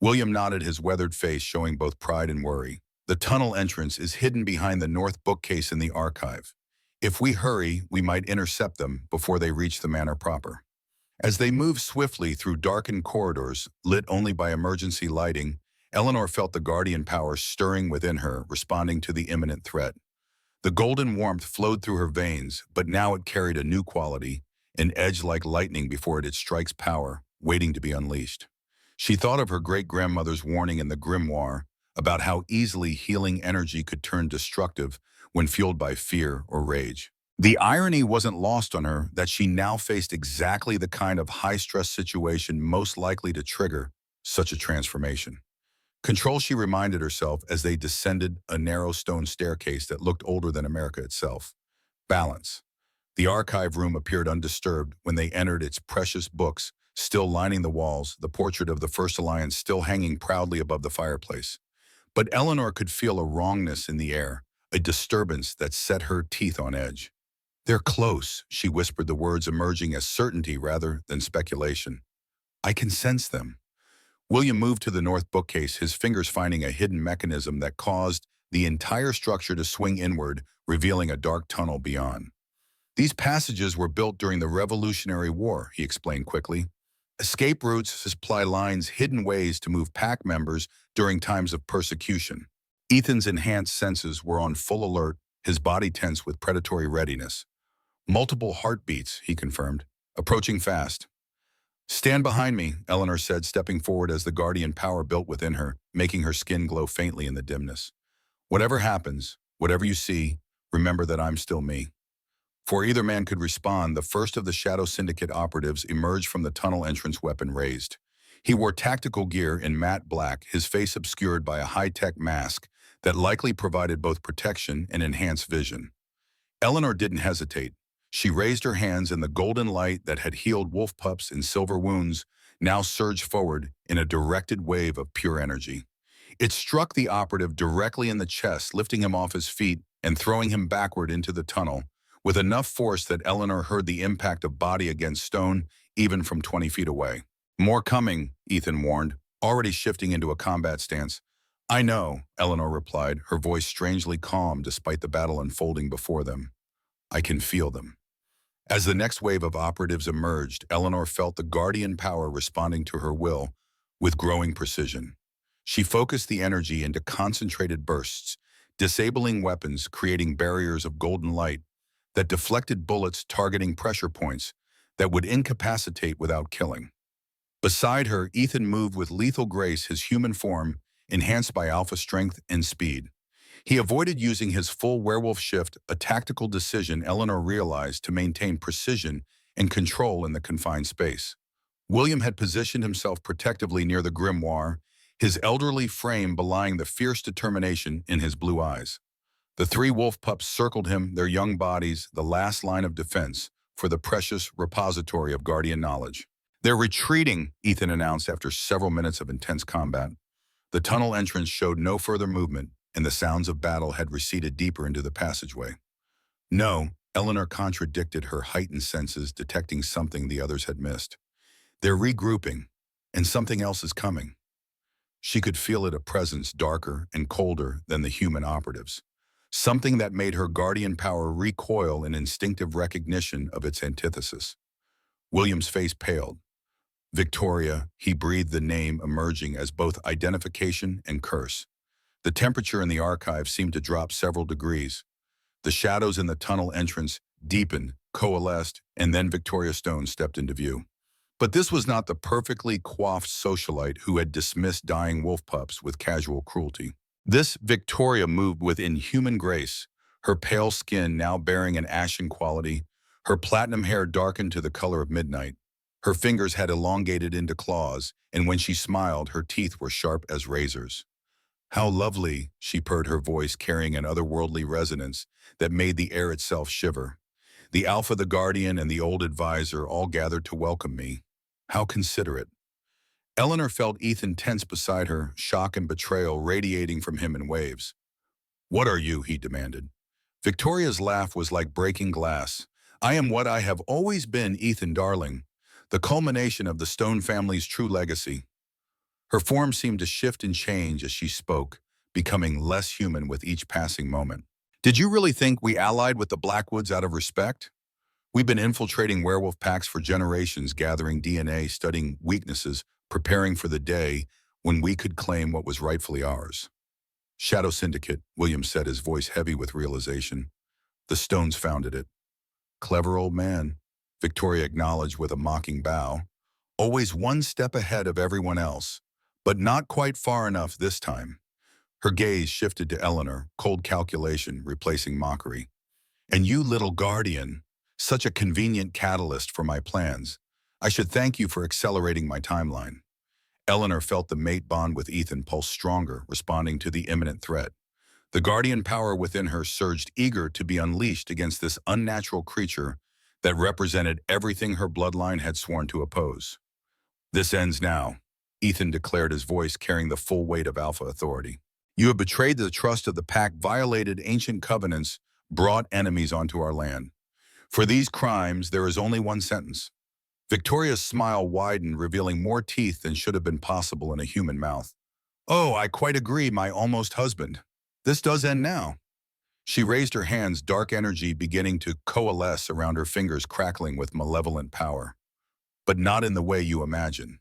William nodded, his weathered face showing both pride and worry. "The tunnel entrance is hidden behind the north bookcase in the archive. If we hurry, we might intercept them before they reach the manor proper." As they moved swiftly through darkened corridors, lit only by emergency lighting, Eleanor felt the Guardian power stirring within her, responding to the imminent threat. The golden warmth flowed through her veins, but now it carried a new quality, an edge like lightning before it strikes power, waiting to be unleashed. She thought of her great-grandmother's warning in the grimoire about how easily healing energy could turn destructive when fueled by fear or rage. The irony wasn't lost on her that she now faced exactly the kind of high-stress situation most likely to trigger such a transformation. Control, she reminded herself as they descended a narrow stone staircase that looked older than America itself. Balance. The archive room appeared undisturbed when they entered, its precious books still lining the walls, the portrait of the First Alliance still hanging proudly above the fireplace. But Eleanor could feel a wrongness in the air, a disturbance that set her teeth on edge. "They're close," she whispered, the words emerging as certainty rather than speculation. "I can sense them." William moved to the north bookcase, his fingers finding a hidden mechanism that caused the entire structure to swing inward, revealing a dark tunnel beyond. "These passages were built during the Revolutionary War," he explained quickly. "Escape routes, supply lines, hidden ways to move pack members during times of persecution." Ethan's enhanced senses were on full alert, his body tense with predatory readiness. "Multiple heartbeats," he confirmed. "Approaching fast." "Stand behind me," Eleanor said, stepping forward as the Guardian power built within her, making her skin glow faintly in the dimness. "Whatever happens, whatever you see, remember that I'm still me." Before either man could respond, the first of the Shadow Syndicate operatives emerged from the tunnel entrance, weapon raised. He wore tactical gear in matte black, his face obscured by a high-tech mask that likely provided both protection and enhanced vision. Eleanor didn't hesitate. She raised her hands, and the golden light that had healed wolf pups in silver wounds now surged forward in a directed wave of pure energy. It struck the operative directly in the chest, lifting him off his feet and throwing him backward into the tunnel, with enough force that Eleanor heard the impact of body against stone, even from 20 feet away. "More coming," Ethan warned, already shifting into a combat stance. "I know," Eleanor replied, her voice strangely calm despite the battle unfolding before them. "I can feel them." As the next wave of operatives emerged, Eleanor felt the guardian power responding to her will with growing precision. She focused the energy into concentrated bursts, disabling weapons, creating barriers of golden light that deflected bullets targeting pressure points that would incapacitate without killing. Beside her, Ethan moved with lethal grace, his human form enhanced by alpha strength and speed. He avoided using his full werewolf shift, a tactical decision Eleanor realized to maintain precision and control in the confined space. William had positioned himself protectively near the grimoire, his elderly frame belying the fierce determination in his blue eyes. The three wolf pups circled him, their young bodies the last line of defense for the precious repository of guardian knowledge. "They're retreating," Ethan announced after several minutes of intense combat. The tunnel entrance showed no further movement, and the sounds of battle had receded deeper into the passageway. "No," Eleanor contradicted, her heightened senses detecting something the others had missed. "They're regrouping, and something else is coming." She could feel it, a presence darker and colder than the human operatives. Something that made her guardian power recoil in instinctive recognition of its antithesis. William's face paled. "Victoria," he breathed, the name emerging as both identification and curse. The temperature in the archive seemed to drop several degrees. The shadows in the tunnel entrance deepened, coalesced, and then Victoria Stone stepped into view. But this was not the perfectly coiffed socialite who had dismissed dying wolf pups with casual cruelty. This Victoria moved with inhuman grace, her pale skin now bearing an ashen quality, her platinum hair darkened to the color of midnight. Her fingers had elongated into claws, and when she smiled, her teeth were sharp as razors. "How lovely," she purred, her voice carrying an otherworldly resonance that made the air itself shiver. "The Alpha, the Guardian, and the old advisor all gathered to welcome me. How considerate." Eleanor felt Ethan tense beside her, shock and betrayal radiating from him in waves. "What are you?" he demanded. Victoria's laugh was like breaking glass. "I am what I have always been, Ethan darling. The culmination of the Stone family's true legacy." Her form seemed to shift and change as she spoke, becoming less human with each passing moment. "Did you really think we allied with the Blackwoods out of respect? We've been infiltrating werewolf packs for generations, gathering DNA, studying weaknesses, preparing for the day when we could claim what was rightfully ours." "Shadow Syndicate," William said, his voice heavy with realization. "The Stones founded it." "Clever old man," Victoria acknowledged with a mocking bow. "Always one step ahead of everyone else, but not quite far enough this time." Her gaze shifted to Eleanor, cold calculation replacing mockery. "And you, little guardian, such a convenient catalyst for my plans. I should thank you for accelerating my timeline." Eleanor felt the mate bond with Ethan pulse stronger, responding to the imminent threat. The guardian power within her surged, eager to be unleashed against this unnatural creature that represented everything her bloodline had sworn to oppose. "This ends now," Ethan declared, his voice carrying the full weight of alpha authority. "You have betrayed the trust of the pack, violated ancient covenants, brought enemies onto our land. For these crimes, there is only one sentence." Victoria's smile widened, revealing more teeth than should have been possible in a human mouth. "Oh, I quite agree, my almost husband. This does end now." She raised her hands, dark energy beginning to coalesce around her fingers, crackling with malevolent power. "But not in the way you imagine."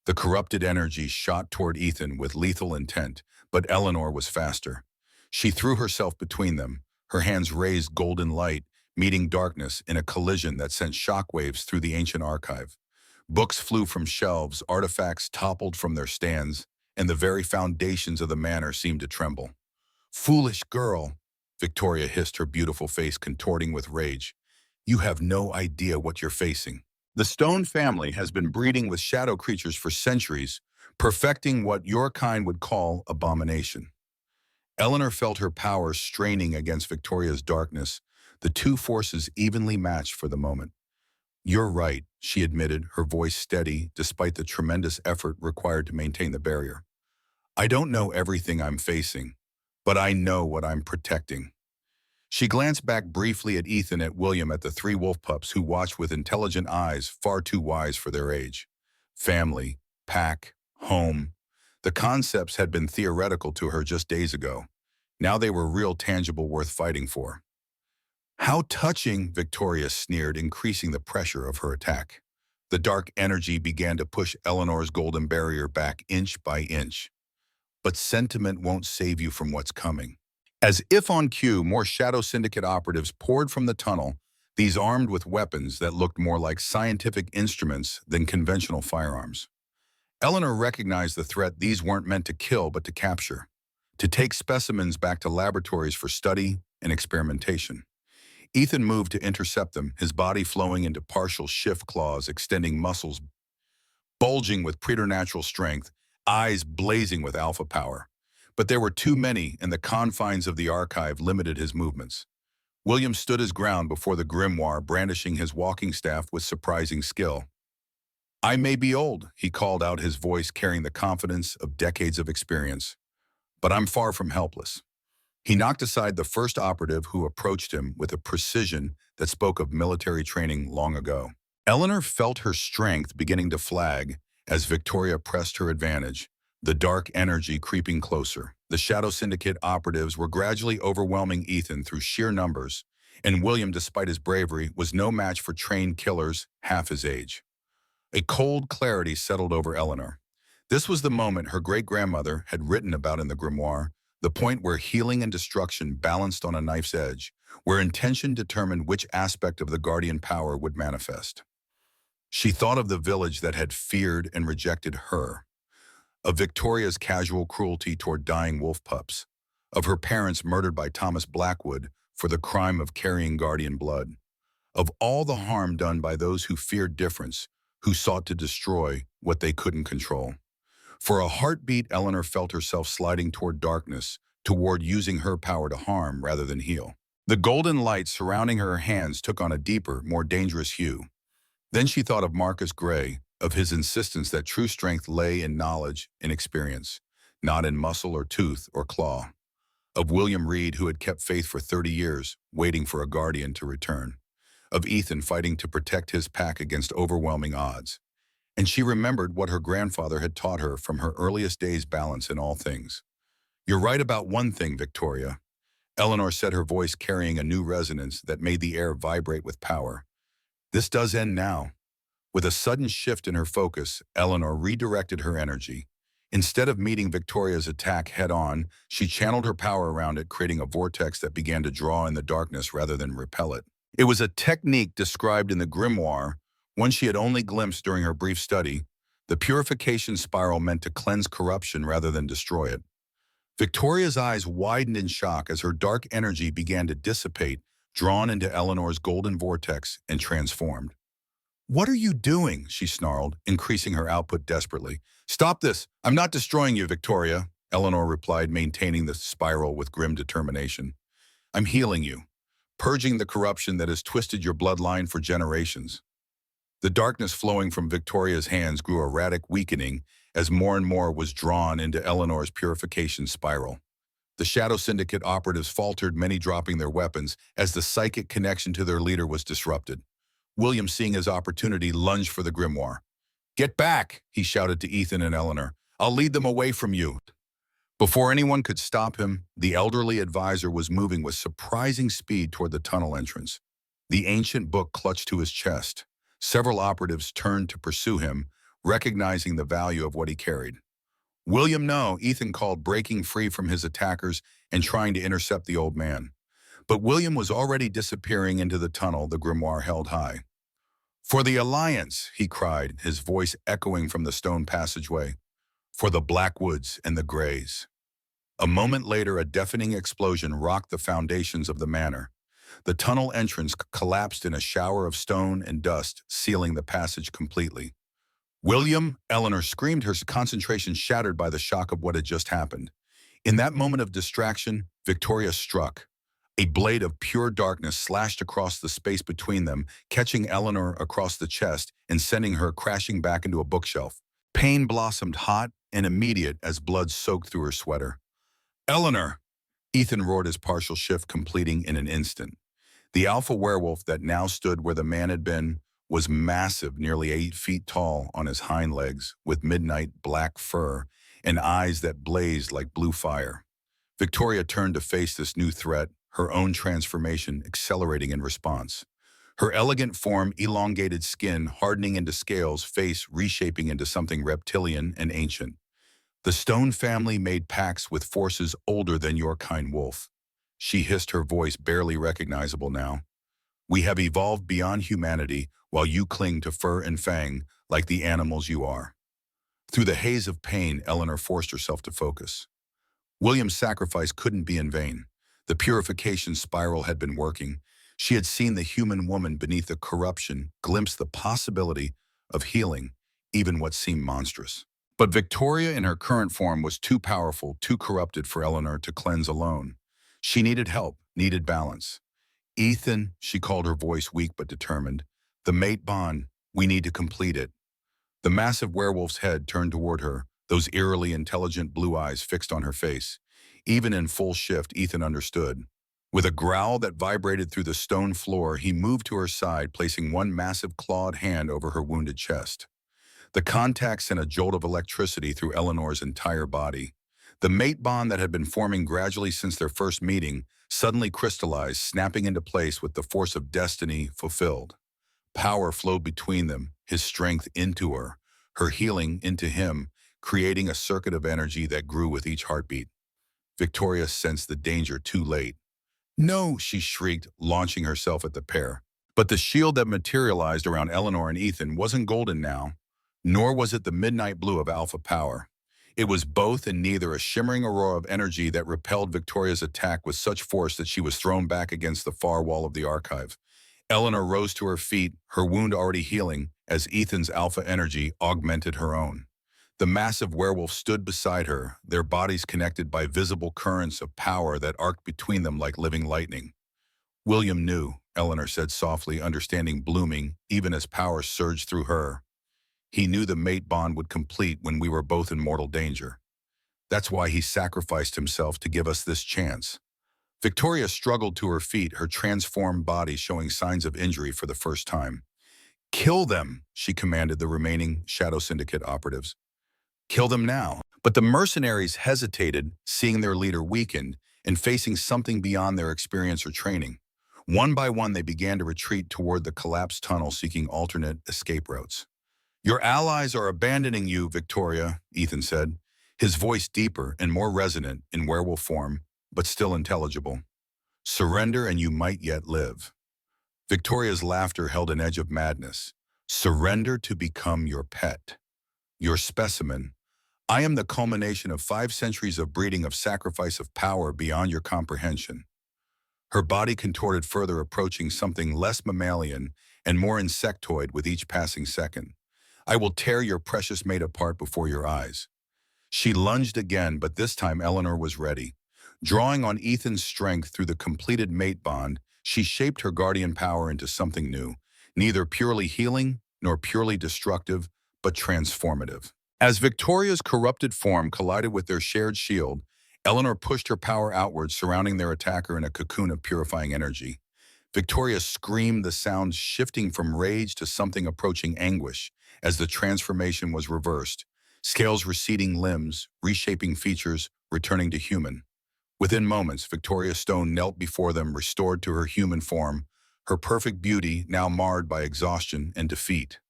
The corrupted energy shot toward Ethan with lethal intent, but Eleanor was faster. She threw herself between them, her hands raised, golden light meeting darkness in a collision that sent shockwaves through the ancient archive. Books flew from shelves, artifacts toppled from their stands, and the very foundations of the manor seemed to tremble. "Foolish girl," Victoria hissed, her beautiful face contorting with rage. "You have no idea what you're facing. The Stone family has been breeding with shadow creatures for centuries, perfecting what your kind would call abomination." Eleanor felt her power straining against Victoria's darkness, the two forces evenly matched for the moment. "You're right," she admitted, her voice steady despite the tremendous effort required to maintain the barrier. "I don't know everything I'm facing, but I know what I'm protecting." She glanced back briefly at Ethan, at William, at the three wolf pups who watched with intelligent eyes far too wise for their age. Family, pack, home. The concepts had been theoretical to her just days ago. Now they were real, tangible, worth fighting for. How touching, Victoria sneered, increasing the pressure of her attack. The dark energy began to push Eleanor's golden barrier back inch by inch. But sentiment won't save you from what's coming. As if on cue, more Shadow Syndicate operatives poured from the tunnel, these armed with weapons that looked more like scientific instruments than conventional firearms. Eleanor recognized the threat. These weren't meant to kill, but to capture, to take specimens back to laboratories for study and experimentation. Ethan moved to intercept them, his body flowing into partial shift claws, extending muscles bulging with preternatural strength, eyes blazing with alpha power. But there were too many, and the confines of the archive limited his movements. William stood his ground before the grimoire, brandishing his walking staff with surprising skill. "I may be old," he called out, his voice carrying the confidence of decades of experience, "but I'm far from helpless." He knocked aside the first operative who approached him with a precision that spoke of military training long ago. Eleanor felt her strength beginning to flag as Victoria pressed her advantage, the dark energy creeping closer. The Shadow Syndicate operatives were gradually overwhelming Ethan through sheer numbers, and William, despite his bravery, was no match for trained killers half his age. A cold clarity settled over Eleanor. This was the moment her great-grandmother had written about in the grimoire, the point where healing and destruction balanced on a knife's edge, where intention determined which aspect of the guardian power would manifest. She thought of the village that had feared and rejected her, of Victoria's casual cruelty toward dying wolf pups, of her parents murdered by Thomas Blackwood for the crime of carrying guardian blood, of all the harm done by those who feared difference, who sought to destroy what they couldn't control. For a heartbeat, Eleanor felt herself sliding toward darkness, toward using her power to harm rather than heal. The golden light surrounding her hands took on a deeper, more dangerous hue. Then she thought of Marcus Gray, of his insistence that true strength lay in knowledge and experience, not in muscle or tooth or claw. Of William Reed, who had kept faith for 30 years, waiting for a guardian to return. Of Ethan fighting to protect his pack against overwhelming odds. And she remembered what her grandfather had taught her from her earliest days: balance in all things. "You're right about one thing, Victoria," Eleanor said, her voice carrying a new resonance that made the air vibrate with power. "This does end now." With a sudden shift in her focus, Eleanor redirected her energy. Instead of meeting Victoria's attack head-on, she channeled her power around it, creating a vortex that began to draw in the darkness rather than repel it. It was a technique described in the grimoire, one she had only glimpsed during her brief study, the purification spiral meant to cleanse corruption rather than destroy it. Victoria's eyes widened in shock as her dark energy began to dissipate, drawn into Eleanor's golden vortex and transformed. "What are you doing?" she snarled, increasing her output desperately. "Stop this! I'm not destroying you, Victoria," Eleanor replied, maintaining the spiral with grim determination. "I'm healing you, purging the corruption that has twisted your bloodline for generations." The darkness flowing from Victoria's hands grew erratic, weakening as more and more was drawn into Eleanor's purification spiral. The Shadow Syndicate operatives faltered, many dropping their weapons as the psychic connection to their leader was disrupted. William, seeing his opportunity, lunged for the grimoire. "Get back!" he shouted to Ethan and Eleanor. "I'll lead them away from you." Before anyone could stop him, the elderly advisor was moving with surprising speed toward the tunnel entrance. The ancient book clutched to his chest. Several operatives turned to pursue him, recognizing the value of what he carried. "William, no," Ethan called, breaking free from his attackers and trying to intercept the old man. But William was already disappearing into the tunnel the grimoire held high. "For the Alliance," he cried, his voice echoing from the stone passageway. "For the Blackwoods and the Greys." A moment later, a deafening explosion rocked the foundations of the manor. The tunnel entrance collapsed in a shower of stone and dust, sealing the passage completely. "William!" Eleanor screamed, her concentration shattered by the shock of what had just happened. In that moment of distraction, Victoria struck. A blade of pure darkness slashed across the space between them, catching Eleanor across the chest and sending her crashing back into a bookshelf. Pain blossomed hot and immediate as blood soaked through her sweater. "Eleanor!" Ethan roared, his partial shift completing in an instant. The alpha werewolf that now stood where the man had been was massive, nearly 8 feet tall on his hind legs, with midnight black fur and eyes that blazed like blue fire. Victoria turned to face this new threat, her own transformation accelerating in response. Her elegant form, elongated skin hardening into scales, face reshaping into something reptilian and ancient. The Stone family made pacts with forces older than your kind, wolf. She hissed, her voice barely recognizable now. We have evolved beyond humanity while you cling to fur and fang like the animals you are. Through the haze of pain, Eleanor forced herself to focus. William's sacrifice couldn't be in vain. The purification spiral had been working. She had seen the human woman beneath the corruption glimpse the possibility of healing, even what seemed monstrous. But Victoria in her current form was too powerful, too corrupted for Eleanor to cleanse alone. She needed help, needed balance. Ethan, she called, her voice weak but determined. The mate bond, we need to complete it. The massive werewolf's head turned toward her, those eerily intelligent blue eyes fixed on her face. Even in full shift, Ethan understood. With a growl that vibrated through the stone floor, he moved to her side, placing one massive clawed hand over her wounded chest. The contact sent a jolt of electricity through Eleanor's entire body. The mate bond that had been forming gradually since their first meeting suddenly crystallized, snapping into place with the force of destiny fulfilled. Power flowed between them, his strength into her healing into him, creating a circuit of energy that grew with each heartbeat. Victoria sensed the danger too late. No, she shrieked, launching herself at the pair. But the shield that materialized around Eleanor and Ethan wasn't golden now, nor was it the midnight blue of alpha power. It was both and neither, a shimmering aurora of energy that repelled Victoria's attack with such force that she was thrown back against the far wall of the archive. Eleanor rose to her feet, her wound already healing, as Ethan's alpha energy augmented her own. The massive werewolf stood beside her, their bodies connected by visible currents of power that arced between them like living lightning. William knew, Eleanor said softly, understanding blooming even as power surged through her. He knew the mate bond would complete when we were both in mortal danger. That's why he sacrificed himself to give us this chance. Victoria struggled to her feet, her transformed body showing signs of injury for the first time. Kill them, she commanded the remaining Shadow Syndicate operatives. Kill them now. But the mercenaries hesitated, seeing their leader weakened and facing something beyond their experience or training. One by one, they began to retreat toward the collapsed tunnel, seeking alternate escape routes. Your allies are abandoning you, Victoria, Ethan said, his voice deeper and more resonant in werewolf form, but still intelligible. Surrender and you might yet live. Victoria's laughter held an edge of madness. Surrender to become your pet, your specimen. I am the culmination of 5 centuries of breeding, of sacrifice, of power beyond your comprehension. Her body contorted further, approaching something less mammalian and more insectoid with each passing second. I will tear your precious mate apart before your eyes. She lunged again, but this time Eleanor was ready. Drawing on Ethan's strength through the completed mate bond, she shaped her guardian power into something new, neither purely healing nor purely destructive, but transformative. As Victoria's corrupted form collided with their shared shield, Eleanor pushed her power outward, surrounding their attacker in a cocoon of purifying energy. Victoria screamed, the sound shifting from rage to something approaching anguish as the transformation was reversed, scales receding, limbs, reshaping features, returning to human. Within moments, Victoria Stone knelt before them, restored to her human form, her perfect beauty now marred by exhaustion and defeat.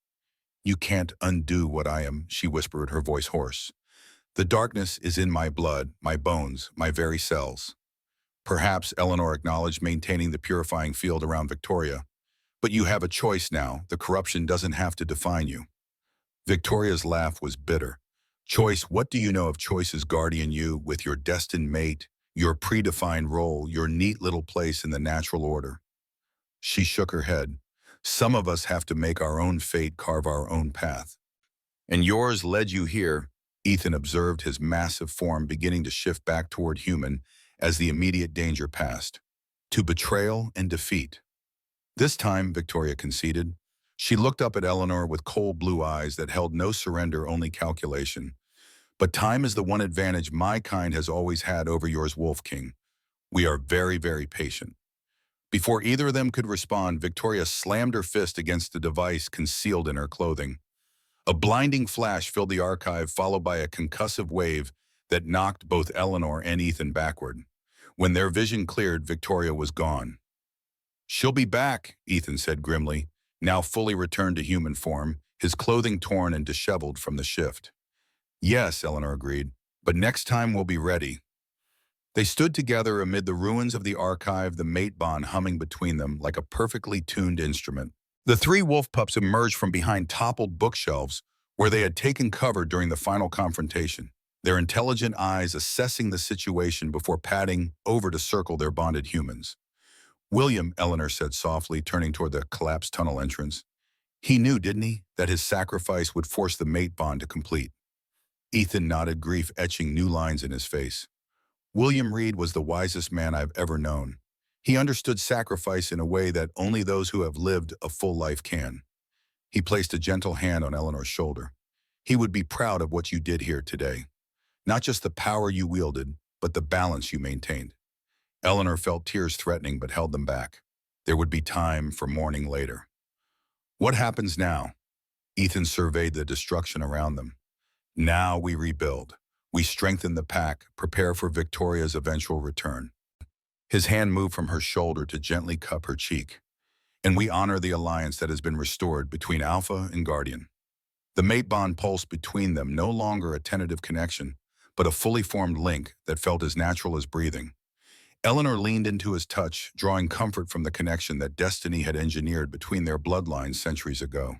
You can't undo what I am, she whispered, her voice hoarse. The darkness is in my blood, my bones, my very cells. Perhaps, Eleanor acknowledged, maintaining the purifying field around Victoria. But you have a choice now. The corruption doesn't have to define you. Victoria's laugh was bitter. Choice, what do you know of choice's guardian, you, with your destined mate, your predefined role, your neat little place in the natural order? She shook her head. Some of us have to make our own fate, carve our own path. And yours led you here, Ethan observed, his massive form beginning to shift back toward human as the immediate danger passed. To betrayal and defeat. This time, Victoria conceded. She looked up at Eleanor with cold blue eyes that held no surrender, only calculation. But time is the one advantage my kind has always had over yours, Wolf King. We are very, very patient. Before either of them could respond, Victoria slammed her fist against the device concealed in her clothing. A blinding flash filled the archive, followed by a concussive wave that knocked both Eleanor and Ethan backward. When their vision cleared, Victoria was gone. "She'll be back," Ethan said grimly, now fully returned to human form, his clothing torn and disheveled from the shift. "Yes," Eleanor agreed, "but next time we'll be ready." They stood together amid the ruins of the archive, the mate bond humming between them like a perfectly tuned instrument. The three wolf pups emerged from behind toppled bookshelves where they had taken cover during the final confrontation, their intelligent eyes assessing the situation before padding over to circle their bonded humans. "William," Eleanor said softly, turning toward the collapsed tunnel entrance. "He knew, didn't he, that his sacrifice would force the mate bond to complete?" Ethan nodded, grief etching new lines in his face. "William Reed was the wisest man I've ever known. He understood sacrifice in a way that only those who have lived a full life can." He placed a gentle hand on Eleanor's shoulder. "He would be proud of what you did here today. Not just the power you wielded, but the balance you maintained." Eleanor felt tears threatening but held them back. There would be time for mourning later. "What happens now?" Ethan surveyed the destruction around them. "Now we rebuild. We strengthen the pack, prepare for Victoria's eventual return." His hand moved from her shoulder to gently cup her cheek. "And we honor the alliance that has been restored between Alpha and Guardian." The mate bond pulsed between them, no longer a tentative connection, but a fully formed link that felt as natural as breathing. Eleanor leaned into his touch, drawing comfort from the connection that destiny had engineered between their bloodlines centuries ago.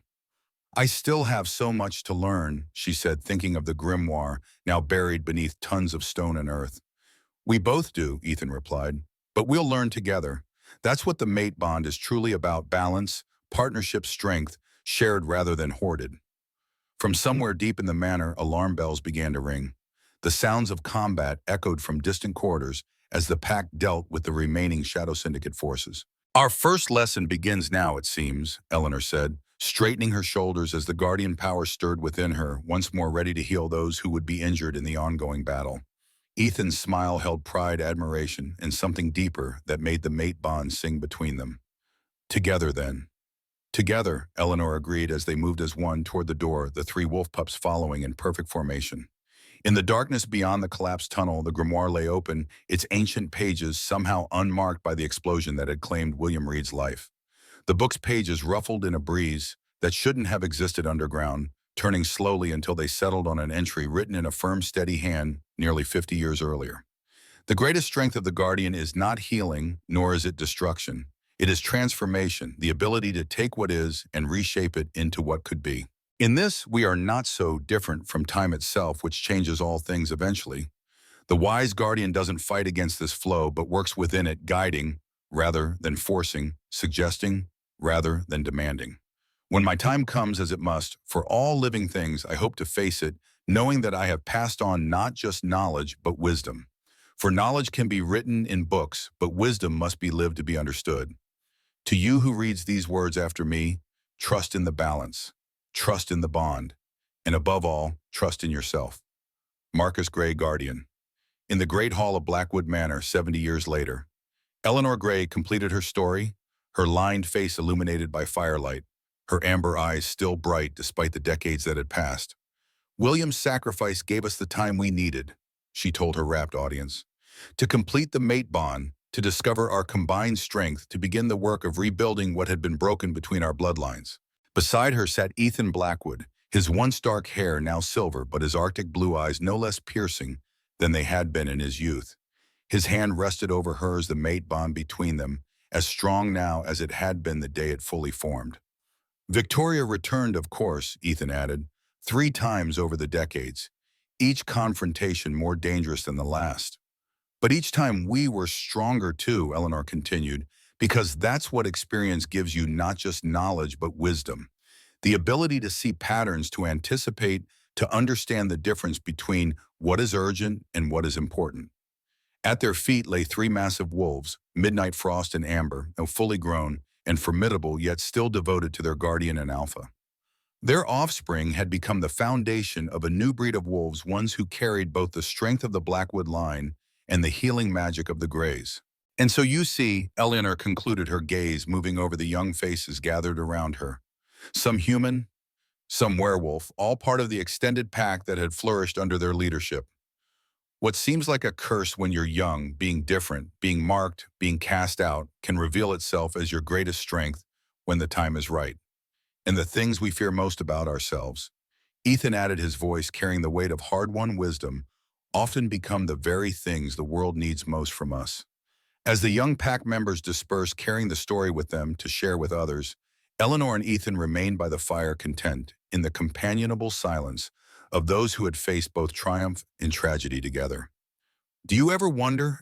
"I still have so much to learn," she said, thinking of the grimoire now buried beneath tons of stone and earth. "We both do," Ethan replied, "but we'll learn together. That's what the mate bond is truly about: balance, partnership, strength, shared rather than hoarded." From somewhere deep in the manor, alarm bells began to ring. The sounds of combat echoed from distant corridors as the pack dealt with the remaining Shadow Syndicate forces. "Our first lesson begins now, it seems," Eleanor said, straightening her shoulders as the guardian power stirred within her, once more ready to heal those who would be injured in the ongoing battle. Ethan's smile held pride, admiration, and something deeper that made the mate bond sing between them. "Together, then." "Together," Eleanor agreed as they moved as one toward the door, the three wolf pups following in perfect formation. In the darkness beyond the collapsed tunnel, the grimoire lay open, its ancient pages somehow unmarked by the explosion that had claimed William Reed's life. The book's pages ruffled in a breeze that shouldn't have existed underground, turning slowly until they settled on an entry written in a firm, steady hand nearly 50 years earlier. "The greatest strength of the Guardian is not healing, nor is it destruction. It is transformation, the ability to take what is and reshape it into what could be. In this, we are not so different from time itself, which changes all things eventually. The wise Guardian doesn't fight against this flow, but works within it, guiding rather than forcing, suggesting rather than demanding. When my time comes, as it must, for all living things, I hope to face it, knowing that I have passed on not just knowledge, but wisdom. For knowledge can be written in books, but wisdom must be lived to be understood. To you who reads these words after me, trust in the balance, trust in the bond, and above all, trust in yourself." Marcus Grey, Guardian. In the Great Hall of Blackwood Manor, 70 years later, Eleanor Grey completed her story, her lined face illuminated by firelight, her amber eyes still bright despite the decades that had passed. "William's sacrifice gave us the time we needed," she told her rapt audience, "to complete the mate bond, to discover our combined strength, to begin the work of rebuilding what had been broken between our bloodlines." Beside her sat Ethan Blackwood, his once dark hair now silver, but his arctic blue eyes no less piercing than they had been in his youth. His hand rested over hers, the mate bond between them, as strong now as it had been the day it fully formed. "Victoria returned, of course," Ethan added, 3 times over the decades, each confrontation more dangerous than the last. "But each time we were stronger too," Eleanor continued, "because that's what experience gives you, not just knowledge, but wisdom. The ability to see patterns, to anticipate, to understand the difference between what is urgent and what is important." At their feet lay 3 massive wolves, Midnight Frost and Amber, though fully grown and formidable, yet still devoted to their guardian and Alpha. Their offspring had become the foundation of a new breed of wolves, ones who carried both the strength of the Blackwood line and the healing magic of the Greys. And so you see, Eleanor concluded, her gaze moving over the young faces gathered around her. Some human, some werewolf, all part of the extended pack that had flourished under their leadership. What seems like a curse when you're young, being different, being marked, being cast out, can reveal itself as your greatest strength when the time is right. And the things we fear most about ourselves, Ethan added, his voice carrying the weight of hard-won wisdom, often become the very things the world needs most from us. As the young pack members dispersed, carrying the story with them to share with others, Eleanor and Ethan remained by the fire, content in the companionable silence of those who had faced both triumph and tragedy together. "Do you ever wonder,"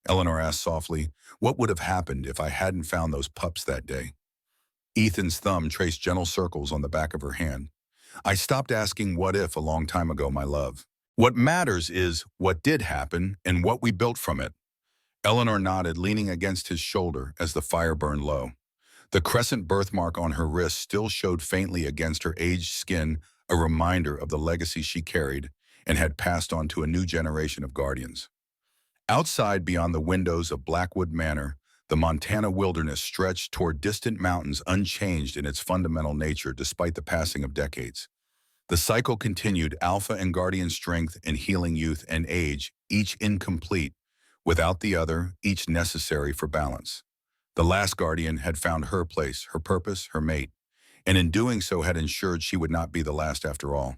Eleanor asked softly, "what would have happened if I hadn't found those pups that day?" Ethan's thumb traced gentle circles on the back of her hand. "I stopped asking what if a long time ago, my love. What matters is what did happen and what we built from it." Eleanor nodded, leaning against his shoulder as the fire burned low. The crescent birthmark on her wrist still showed faintly against her aged skin, a reminder of the legacy she carried and had passed on to a new generation of guardians. Outside, beyond the windows of Blackwood Manor, the Montana wilderness stretched toward distant mountains, unchanged in its fundamental nature despite the passing of decades. The cycle continued, alpha and guardian strength and healing youth and age, each incomplete, without the other, each necessary for balance. The last guardian had found her place, her purpose, her mate, and in doing so had ensured she would not be the last after all.